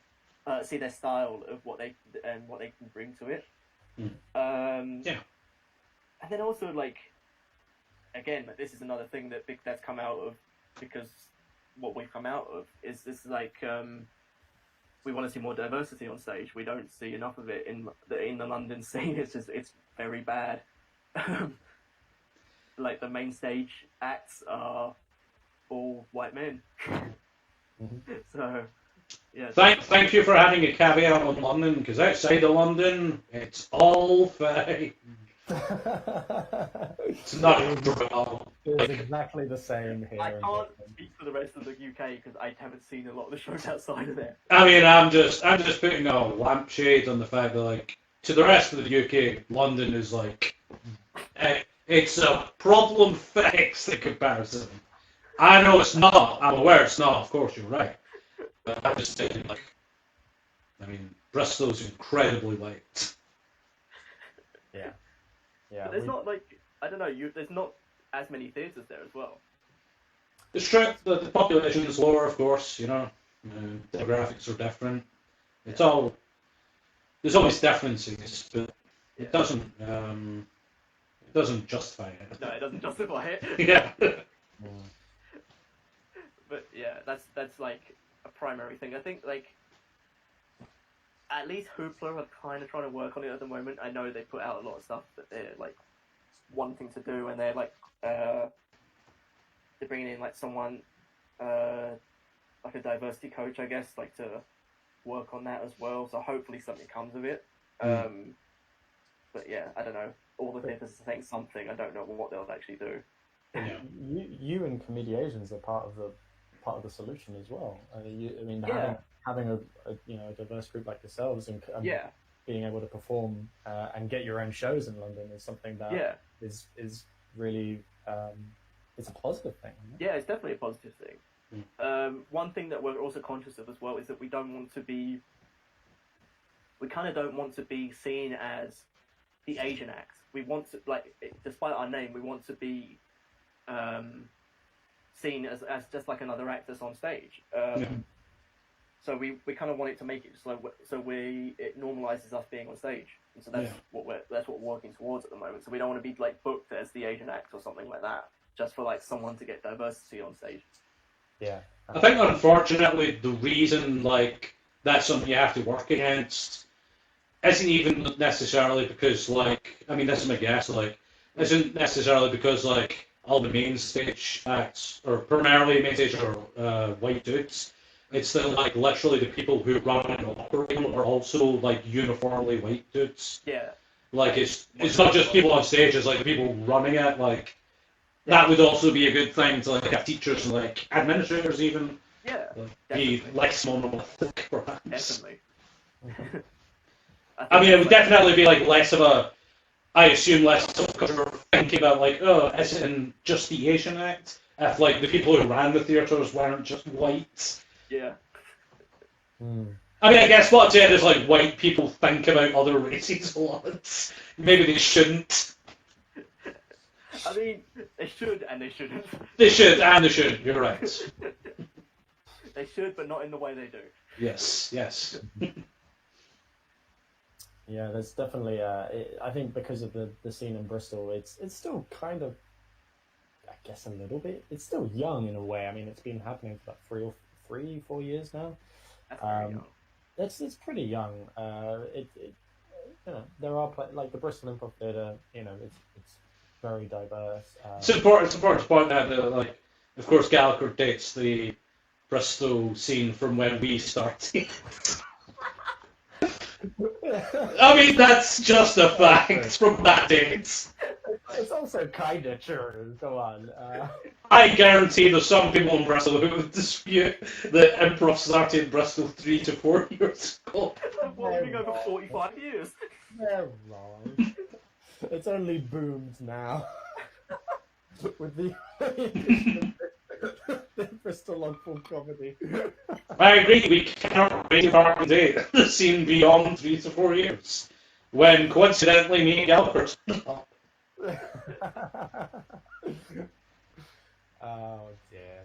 see their style of what they can bring to it. And then also, like, again, this is another thing that's come out of, because what we've come out of is this, like, we want to see more diversity on stage. We don't see enough of it in the London scene. It's very bad. Like, the main stage acts are all white men. So, yeah. Thank you for having a caveat on London, because outside of London, it's all fake. It's not improv. It's exactly the same here. I can't speak for the rest of the UK because I haven't seen a lot of the shows outside of there. I mean, I'm just putting a lampshade on the fact that, like, to the rest of the UK, London is like, it's a problem fixed in comparison. I know it's not. I'm aware it's not. Of course, you're right. But I'm just saying, like, I mean, Bristol's incredibly light. Yeah. But there's not like, I don't know. There's not as many theatres there as well. It's true. The population is lower, of course. You know, demographics are different. It's all. There's always differences, but it doesn't. It doesn't justify it. No, it doesn't justify it. Yeah. But yeah, that's like a primary thing. I think like at least Hoopla are kind of trying to work on it at the moment. I know they put out a lot of stuff that they're like wanting to do, and they're like they're bringing in like someone like a diversity coach, I guess, like to work on that as well. So hopefully something comes of it. But yeah, I don't know. All the theatres are saying something. I don't know what they'll actually do. Yeah. You and ComediAsians are part of the solution as well. Having a diverse group like yourselves and being able to perform and get your own shows in London is something that is really it's a positive thing. Yeah, it's definitely a positive thing. One thing that we're also conscious of as well is that we kind of don't want to be seen as the Asian act. We want to, like, despite our name, we want to be seen as just like another act that's on stage. So we kind of want it to make it it normalizes us being on stage, and so that's what we're working towards at the moment. So we don't want to be like booked as the Asian act or something like that, just for like someone to get diversity on stage. Yeah, I think unfortunately the reason like that's something you have to work against isn't even necessarily because like, I mean, this is my guess, like, isn't necessarily because like all the main stage acts or primarily main stage are white dudes. It's that like literally the people who run and operate are also like uniformly white dudes. Yeah. Like it's not just people on stage, it's like the people running it, like that would also be a good thing to like have teachers and like administrators even be less monolithic perhaps. Definitely. I mean, it would definitely be like less of a, I assume less of a thinking about like, oh, is it in just the Asian act? If like the people who ran the theatres weren't just white. Yeah. I mean, I guess what I'm saying is like white people think about other races a lot. Maybe they shouldn't. I mean, they should and they shouldn't. They should and they shouldn't. You're right. They should, but not in the way they do. Yes. Yeah, there's definitely. I think because of the scene in Bristol, it's still kind of, I guess, a little bit. It's still young in a way. I mean, it's been happening for like 4 years now. That's very young. It's pretty young. There are like the Bristol Improv Theatre. It's very diverse. It's important to point out that like, of course, Gallagher dates the Bristol scene from when we started. I mean, that's just a fact from that date. It's also kind of true. Go on. I guarantee there's some people in Bristol who would dispute that improv started in Bristol 3 to 4 years ago. Well, we've been going for 45 years. They're wrong. It's only boomed now. With the Bristol on full comedy. I agree, we cannot really date the scene beyond 3 to 4 years. When coincidentally me and Gallagher. Oh dear.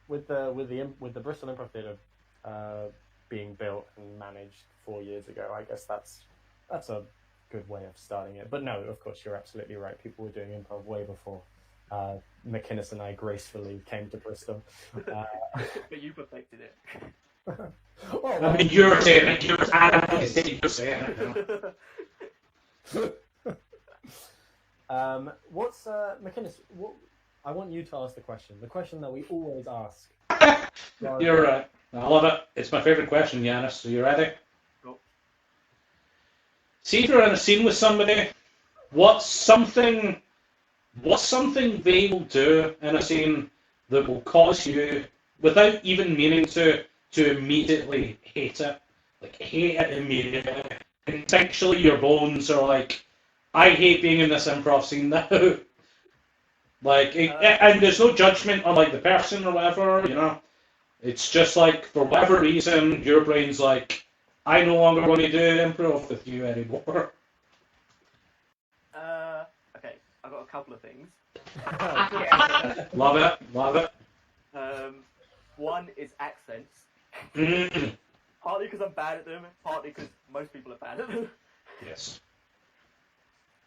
With the Bristol Improv Theatre being built and managed 4 years ago, I guess that's a good way of starting it. But no, of course, you're absolutely right. People were doing improv way before McInnes and I gracefully came to Bristol. But you perfected it. Well, I mean, you're saying it, you're saying it. What's McInnes? I want you to ask the question that we always ask. You're right. I love it. It's my favourite question, Yiannis. So you ready? Go. See if you're in a scene with somebody, what's something they will do in a scene that will cause you, without even meaning to immediately hate it, like hate it immediately. instinctually your bones are like, I hate being in this improv scene now. Like, and there's no judgment on like the person or whatever, you know. It's just like for whatever reason, your brain's like, I no longer want to do improv with you anymore. Okay, I've got a couple of things. Love it. One is accents. Mm. Partly because I'm bad at them, partly because most people are bad at them. Yes.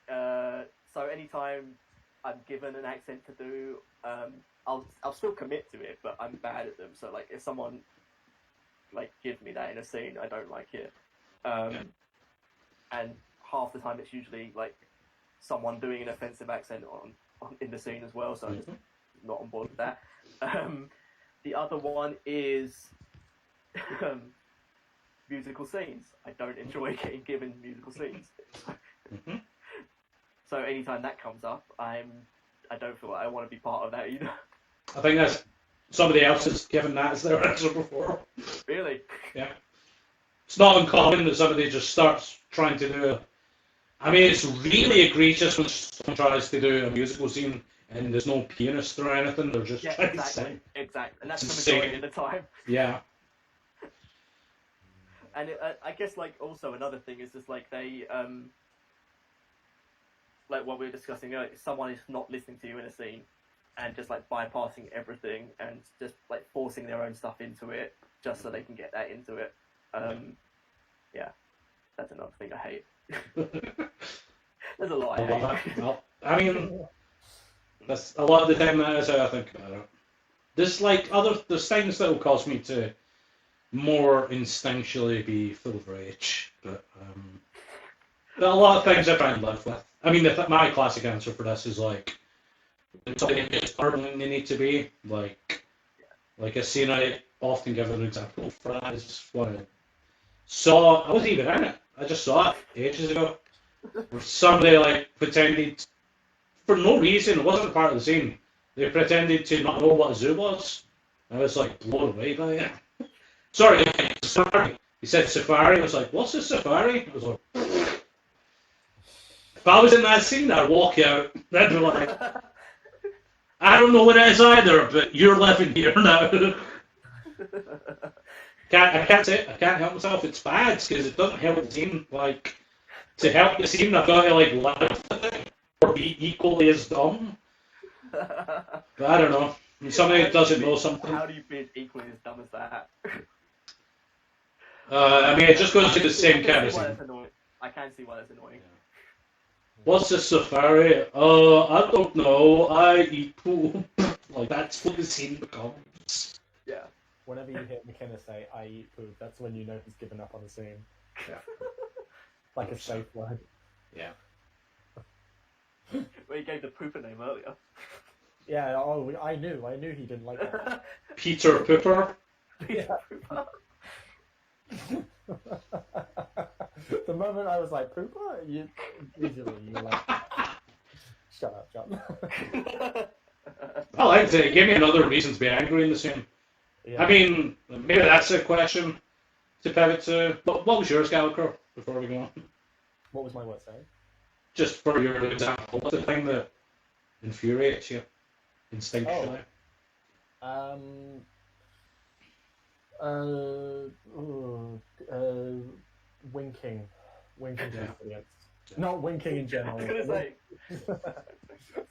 So anytime I'm given an accent to do, I'll still commit to it, but I'm bad at them. So like, if someone like gives me that in a scene, I don't like it. And half the time it's usually like someone doing an offensive accent on in the scene as well. So I'm just not on board with that. The other one is musical scenes. I don't enjoy getting given musical scenes. So anytime that comes up, I don't feel like I want to be part of that either. I think that's somebody else has given that as their answer before. Really? Yeah. It's not uncommon that somebody just starts trying to do I mean, it's really egregious when someone tries to do a musical scene and there's no pianist or anything. They're just trying to sing. Exactly. And that's It's the majority insane. of the time. Yeah. And I guess like also another thing is just like they like what we were discussing earlier, someone is not listening to you in a scene and just like bypassing everything and just like forcing their own stuff into it just so they can get that into it. Yeah, that's another thing I hate. There's a lot I hate. Well, I mean, that's a lot of the time that is how I think about it. There's things that will cause me to more instinctually be full of rage, but a lot of things I try and live with. I mean, my classic answer for this is like, when somebody is harder than they need to be, like a scene I often give an example for that is when I wasn't even in it, I just saw it ages ago, where somebody like pretended, for no reason, it wasn't a part of the scene, they pretended to not know what a zoo was. I was like blown away by it. Sorry, safari. He said safari, I was like, what's a safari? I was like, if I was in that scene, I'd walk out. They'd be like, I don't know what it is either, but you're living here now. I can't say it. I can't help myself. It's bad because it doesn't help the scene. Like, to help the scene, I've got to like live with it or be equally as dumb. But I don't know. Somebody that doesn't know something. How do you be equally as dumb as that? I mean, it just goes to the same kind of scene. I can see why that's annoying. What's a safari? I don't know. I eat poop. Like, that's what the scene becomes. Yeah. Whenever you hear McKenna say, I eat poop, that's when you know he's given up on the scene. Yeah. Like a safe word. Yeah. Well, you gave the pooper name earlier. Yeah, I knew he didn't like that. Peter Pooper. Yeah. The moment I was like, pooper? Usually you're like, shut up, John. I liked it. It gave me another reason to be angry in the scene. Yeah. I mean, maybe that's a question to pivot to. What was yours, Gallagher, before we go on? What was my word saying? Just for your example, what's the thing that infuriates you instinctually? Winking to the audience. Not winking in general. I was gonna say. It's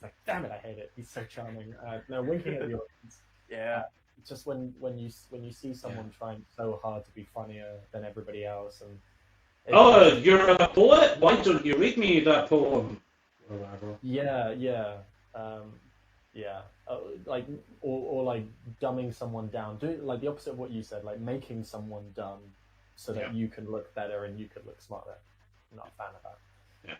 like, damn it, I hate it. He's so charming. No, winking at the audience. Yeah. Just when you see someone trying so hard to be funnier than everybody else, and you're a poet. Why don't you read me that poem or whatever? Yeah. Like or like dumbing someone down. Do like the opposite of what you said. Like making someone dumb so that you can look better and you can look smarter. I'm not a fan of that. Yeah.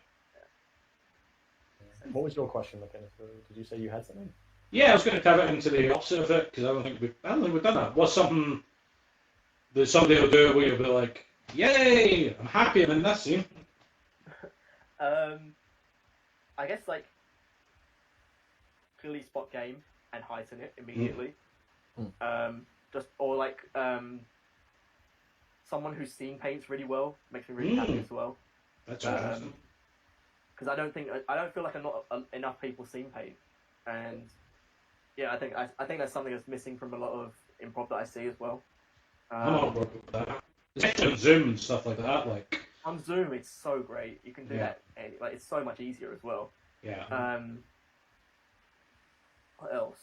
What was your question, McKenna? Did you say you had something? Yeah, I was going to pivot into the opposite of it because I don't think we've done that. What's something that somebody will do where you'll be like, "Yay! I'm happy I'm in this scene." I guess like clearly spot game and heighten it immediately. Just or like someone who's scene paints really well makes me really happy as well. That's interesting. Because I don't feel like enough people scene paint, and yeah, I think that's something that's missing from a lot of improv that I see as well. I'm on board with that. Especially on Zoom and stuff like that. Like on Zoom, it's so great. You can do Yeah. that. Like it's so much easier as well. yeah, What else?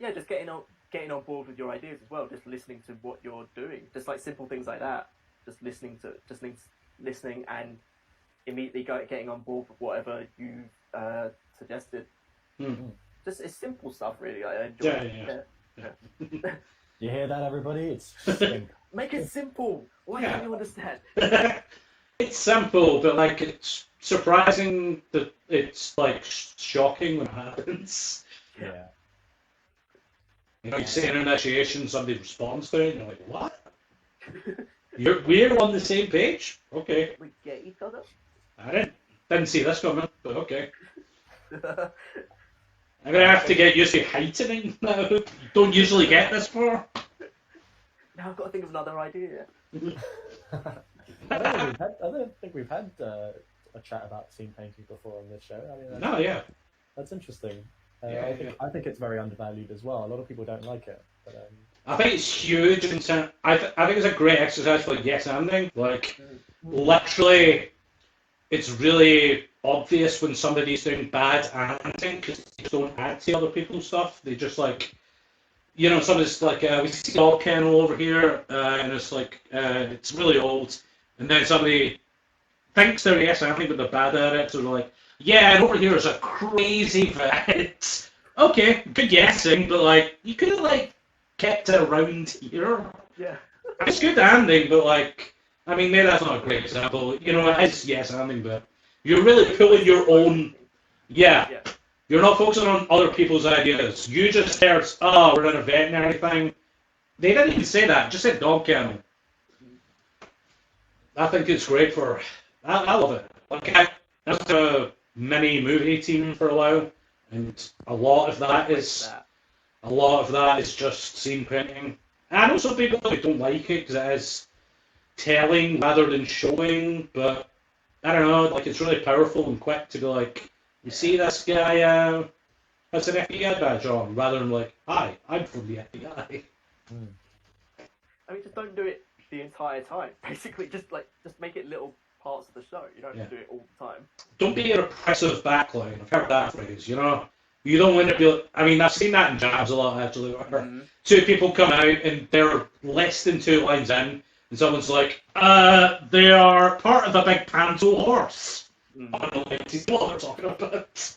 Yeah, just getting on board with your ideas as well. Just listening to what you're doing. Just like simple things like that. Just listening and immediately getting on board with whatever you suggested. Just it's simple stuff, really. I enjoy. Yeah. You hear that, everybody? It's simple. Make it simple. Why Yeah. can't you understand? It's simple, but like it's surprising that it's like shocking when it happens. Yeah. You know, you say an initiation, somebody responds to it, and you're like, what? We're on the same page? Okay. We get each other. I didn't see this coming, but okay. I'm gonna have to get used to heightening now. You don't usually get this far. Now I've got to think of another idea. I don't think we've had a chat about scene painting before on this show. I mean, No, yeah. that's interesting. Yeah, I think it's very undervalued as well. A lot of people don't like it. But, I think it's huge. I think it's a great exercise for yes anding. Like, literally, it's really obvious when somebody's doing bad acting because they don't add to other people's stuff. They just like, you know, somebody's like, we see dog kennel over here, and it's like, it's really old. And then somebody thinks they're yes anding, but they're bad at it. So they're like, yeah, and over here is a crazy vet. Okay, good guessing, but like, you could have like kept it around here. Yeah. It's good anding, but like, I mean, maybe that's not a great example. You know, it is yes anding, but you're really pulling your own. Yeah. You're not focusing on other people's ideas. You just heard, oh, we're in a veterinary thing. They didn't even say that. Just said dog kennel. I think it's great for. I love it. Like I was a mini movie team for a while, and a lot of that is just scene painting. I know some people who don't like it because it is telling rather than showing, but I don't know. Like it's really powerful and quick to be like, you see this guy has an FBI badge on, rather than like, hi, I'm from the FBI. I mean, just don't do it the entire time. Basically, just make it little parts of the show. You don't have to do it all the time. Don't be an oppressive backline. I've heard that phrase, you know? You don't want to be... I mean, I've seen that in jabs a lot, actually, where two people come out and they're less than 2 lines in, and someone's like, they are part of a big panto horse. I don't know what they're talking about.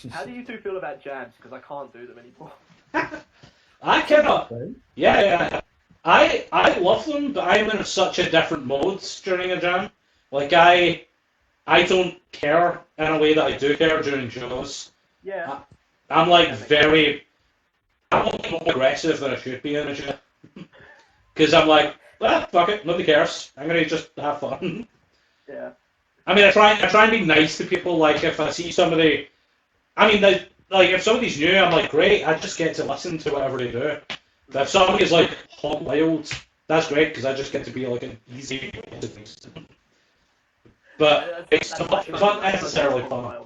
How do you two feel about jabs? Because I can't do them anymore. I cannot... Yeah. I love them, but I'm in such a different mode during a jam. Like, I don't care in a way that I do care during shows. Yeah. I'm like I'm more aggressive than I should be in a show. Because I'm like, well, fuck it, nobody cares. I'm going to just have fun. Yeah. I mean, I try and be nice to people. Like, if I see somebody... I mean, like, if somebody's new, I'm like, great, I just get to listen to whatever they do. But if somebody's like hot wild, that's great because I just get to be like an easy. But it's not necessarily fun.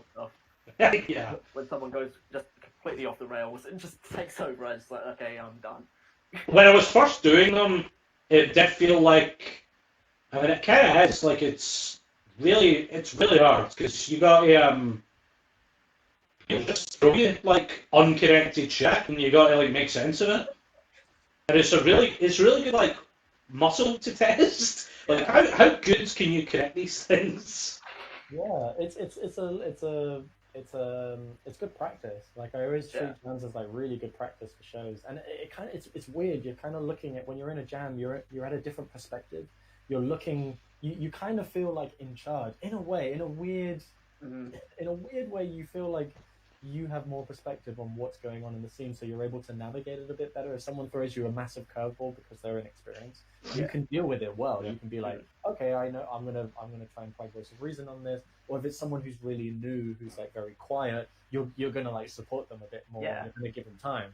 Yeah. When someone goes just completely off the rails and just takes over, I'm just like, okay, I'm done. When I was first doing them, it did feel like. I mean, it kind of is like it's really hard because you got you just throw you like unconnected shit and you got to like make sense of it. And it's really good like muscle to test. Like how good can you connect these things? Yeah, it's good practice. Like I always treat jams as like really good practice for shows, and it's weird. You're kind of looking at when you're in a jam, you're at a different perspective. You're looking, you kind of feel like in charge in a way, in a weird way. You feel like you have more perspective on what's going on in the scene, so you're able to navigate it a bit better. If someone throws you a massive curveball because they're inexperienced, you can deal with it well. You can be like, okay, I know, I'm gonna try and find voice of reason on this. Or if it's someone who's really new, who's like very quiet, you're gonna like support them a bit more. And you're gonna give them time.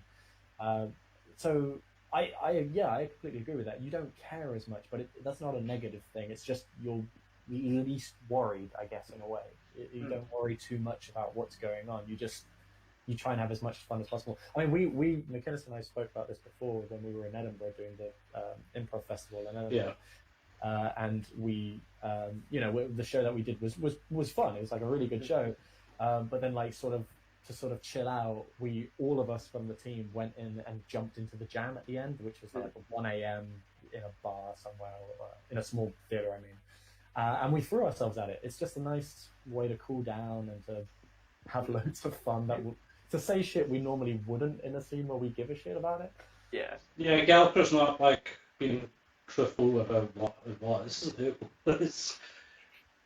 So I completely agree with that. You don't care as much, but that's not a negative thing. It's just you're least worried, I guess, in a way. You don't worry too much about what's going on. You try and have as much fun as possible. I mean, we McInnes and I spoke about this before when we were in Edinburgh doing the Improv Festival in Edinburgh. Yeah. And we, the show that we did was fun. It was like a really good show. But then, like, to chill out, all of us from the team went in and jumped into the jam at the end, which was like 1 a.m. in a bar somewhere, in a small theatre, I mean. And we threw ourselves at it. It's just a nice way to cool down and to have loads of fun. To say shit we normally wouldn't in a scene where we give a shit about it. Yeah. Yeah, Gallagher's not like being truthful about what it was. It was.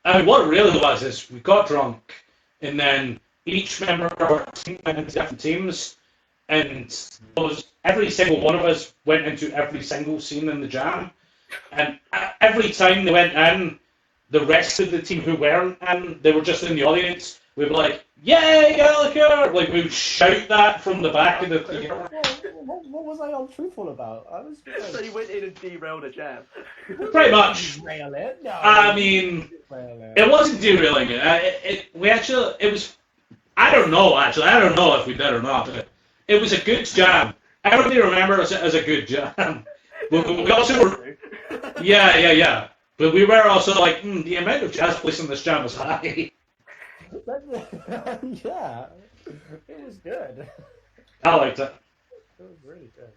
I mean, what it really was is we got drunk, and then each member of our team went into different teams, and every single one of us went into every single scene in the jam, and every time they went in, the rest of the team who weren't in, they were just in the audience. We'd be like, "Yay, Gallagher!" Like, we would shout that from the back of the theatre. What was I untruthful about? So you went in and derailed a jam. Pretty much. Derail it? No, I mean, it wasn't derailing it. It was. I don't know, actually. I don't know if we did or not. But it was a good jam. Everybody remembers it as a good jam. But we also were. Yeah. But we were also like, the amount of jazz players in this jam was high. Yeah, it was good. I liked it. It was really good.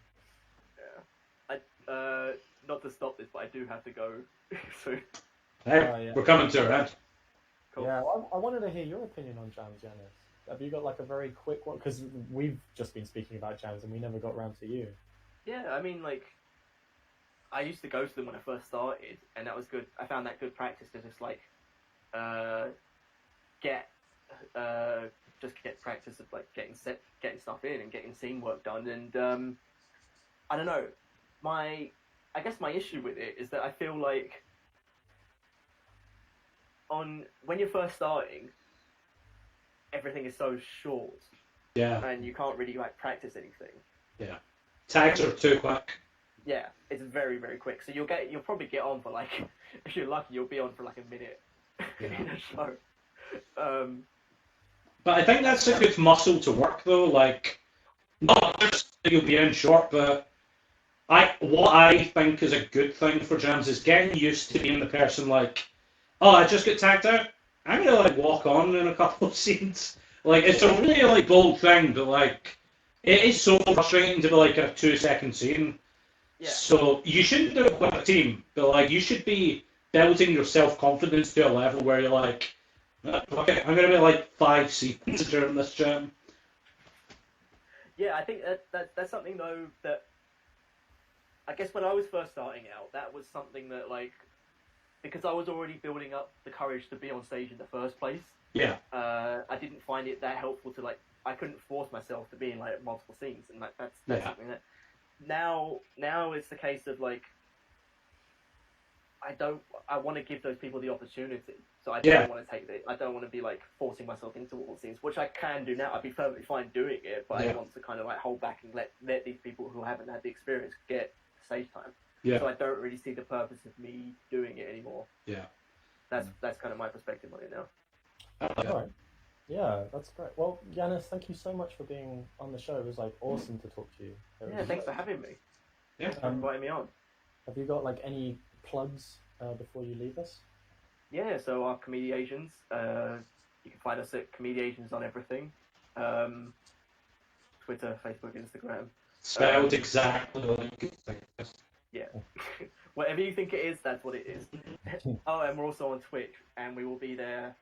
Yeah. Not to stop this, but I do have to go soon. Hey, we're coming to it, right? Cool. Yeah, I wanted to hear your opinion on jams, Yiannis. Have you got like a very quick one? Because we've just been speaking about jams and we never got round to you. Yeah, I mean, like, I used to go to them when I first started, and that was good. I found that good practice to just like get practice of like getting stuff in and getting scene work done. And I don't know, I guess my issue with it is that I feel like when you're first starting, everything is so short. Yeah. And you can't really like practice anything. Yeah. Tags are too quick. Yeah, it's very, very quick. So you'll probably get on for like, if you're lucky, you'll be on for like a minute in a show. But I think that's a good muscle to work though. Like, not just that you'll be in short, but what I think is a good thing for jams is getting used to being the person like, oh, I just got tagged out. I'm gonna like walk on in a couple of scenes. Like, it's a really like bold thing, but like, it is so frustrating to be like a 2-second scene. Yeah. So you shouldn't do it with a team, but like you should be building your self-confidence to a level where you're like, okay, I'm gonna be like 5 scenes during this jam. Yeah, I think that's something though that I guess when I was first starting out, that was something that like, because I was already building up the courage to be on stage in the first place. Yeah. I didn't find it that helpful to like, I couldn't force myself to be in like multiple scenes, and like that's something that now it's the case of like, I want to give those people the opportunity, so I don't want to take it. I don't want to be like forcing myself into all scenes, which I can do now. I'd be perfectly fine doing it, but I want to kind of like hold back and let these people who haven't had the experience get stage time. Yeah. So I don't really see the purpose of me doing it anymore. Yeah. That's kind of my perspective on it now. All right. Yeah, that's great. Well, Yiannis, thank you so much for being on the show. It was like awesome to talk to you. Thanks for having me. Yeah. Thanks for inviting me on. Have you got like any plugs before you leave us? Yeah, so our ComediAsians, you can find us at ComediAsians on everything. Twitter, Facebook, Instagram. Spelled exactly like you think it is. Yeah. Whatever you think it is, that's what it is. Oh, and we're also on Twitch, and we will be there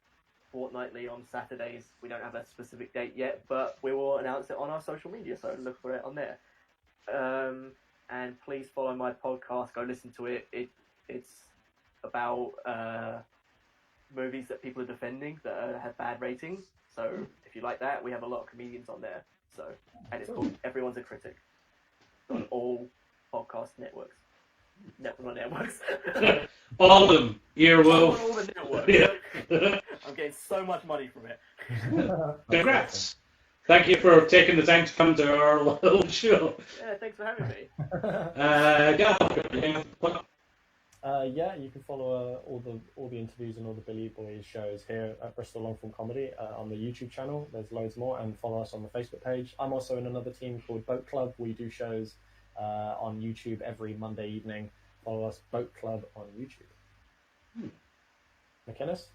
fortnightly on Saturdays. We don't have a specific date yet, but we will announce it on our social media, so look for it on there. And please follow my podcast, go listen to it. It's about movies that people are defending that have bad ratings. So if you like that, we have a lot of comedians on there. So, and it's called Everyone's a Critic. On all podcast networks. All of them. Earwolf. All the networks. Yeah. I'm getting so much money from it. Congrats. Thank you for taking the time to come to our little show. Yeah, thanks for having me. Yeah, you can follow all the interviews and all the Billy Boys shows here at Bristol Longform Comedy on the YouTube channel. There's loads more, and follow us on the Facebook page. I'm also in another team called Boat Club. We do shows on YouTube every Monday evening. Follow us, Boat Club, on YouTube. McInnes?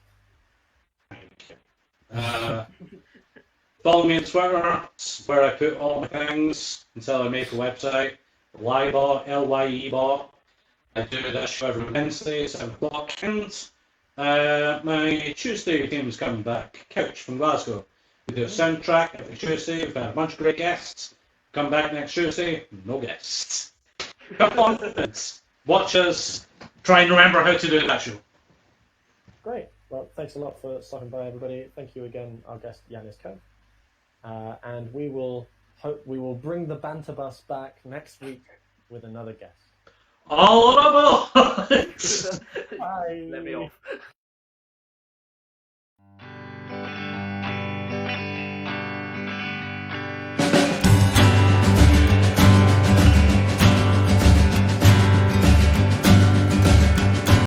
Follow me on Twitter, where I put all my things until I make a website. Lybot, Lyebot. I do this show every Wednesday, 7 o'clock. And my Tuesday team's coming back, Couch from Glasgow. We do a soundtrack every Tuesday. We've had a bunch of great guests. Come back next Tuesday, no guests. Come on, watch us. Try and remember how to do that show. Great. Well, thanks a lot for stopping by, everybody. Thank you again, our guest Yiannis Cove. And we will bring the banter bus back next week with another guest. All aboard! Bye. Let me off.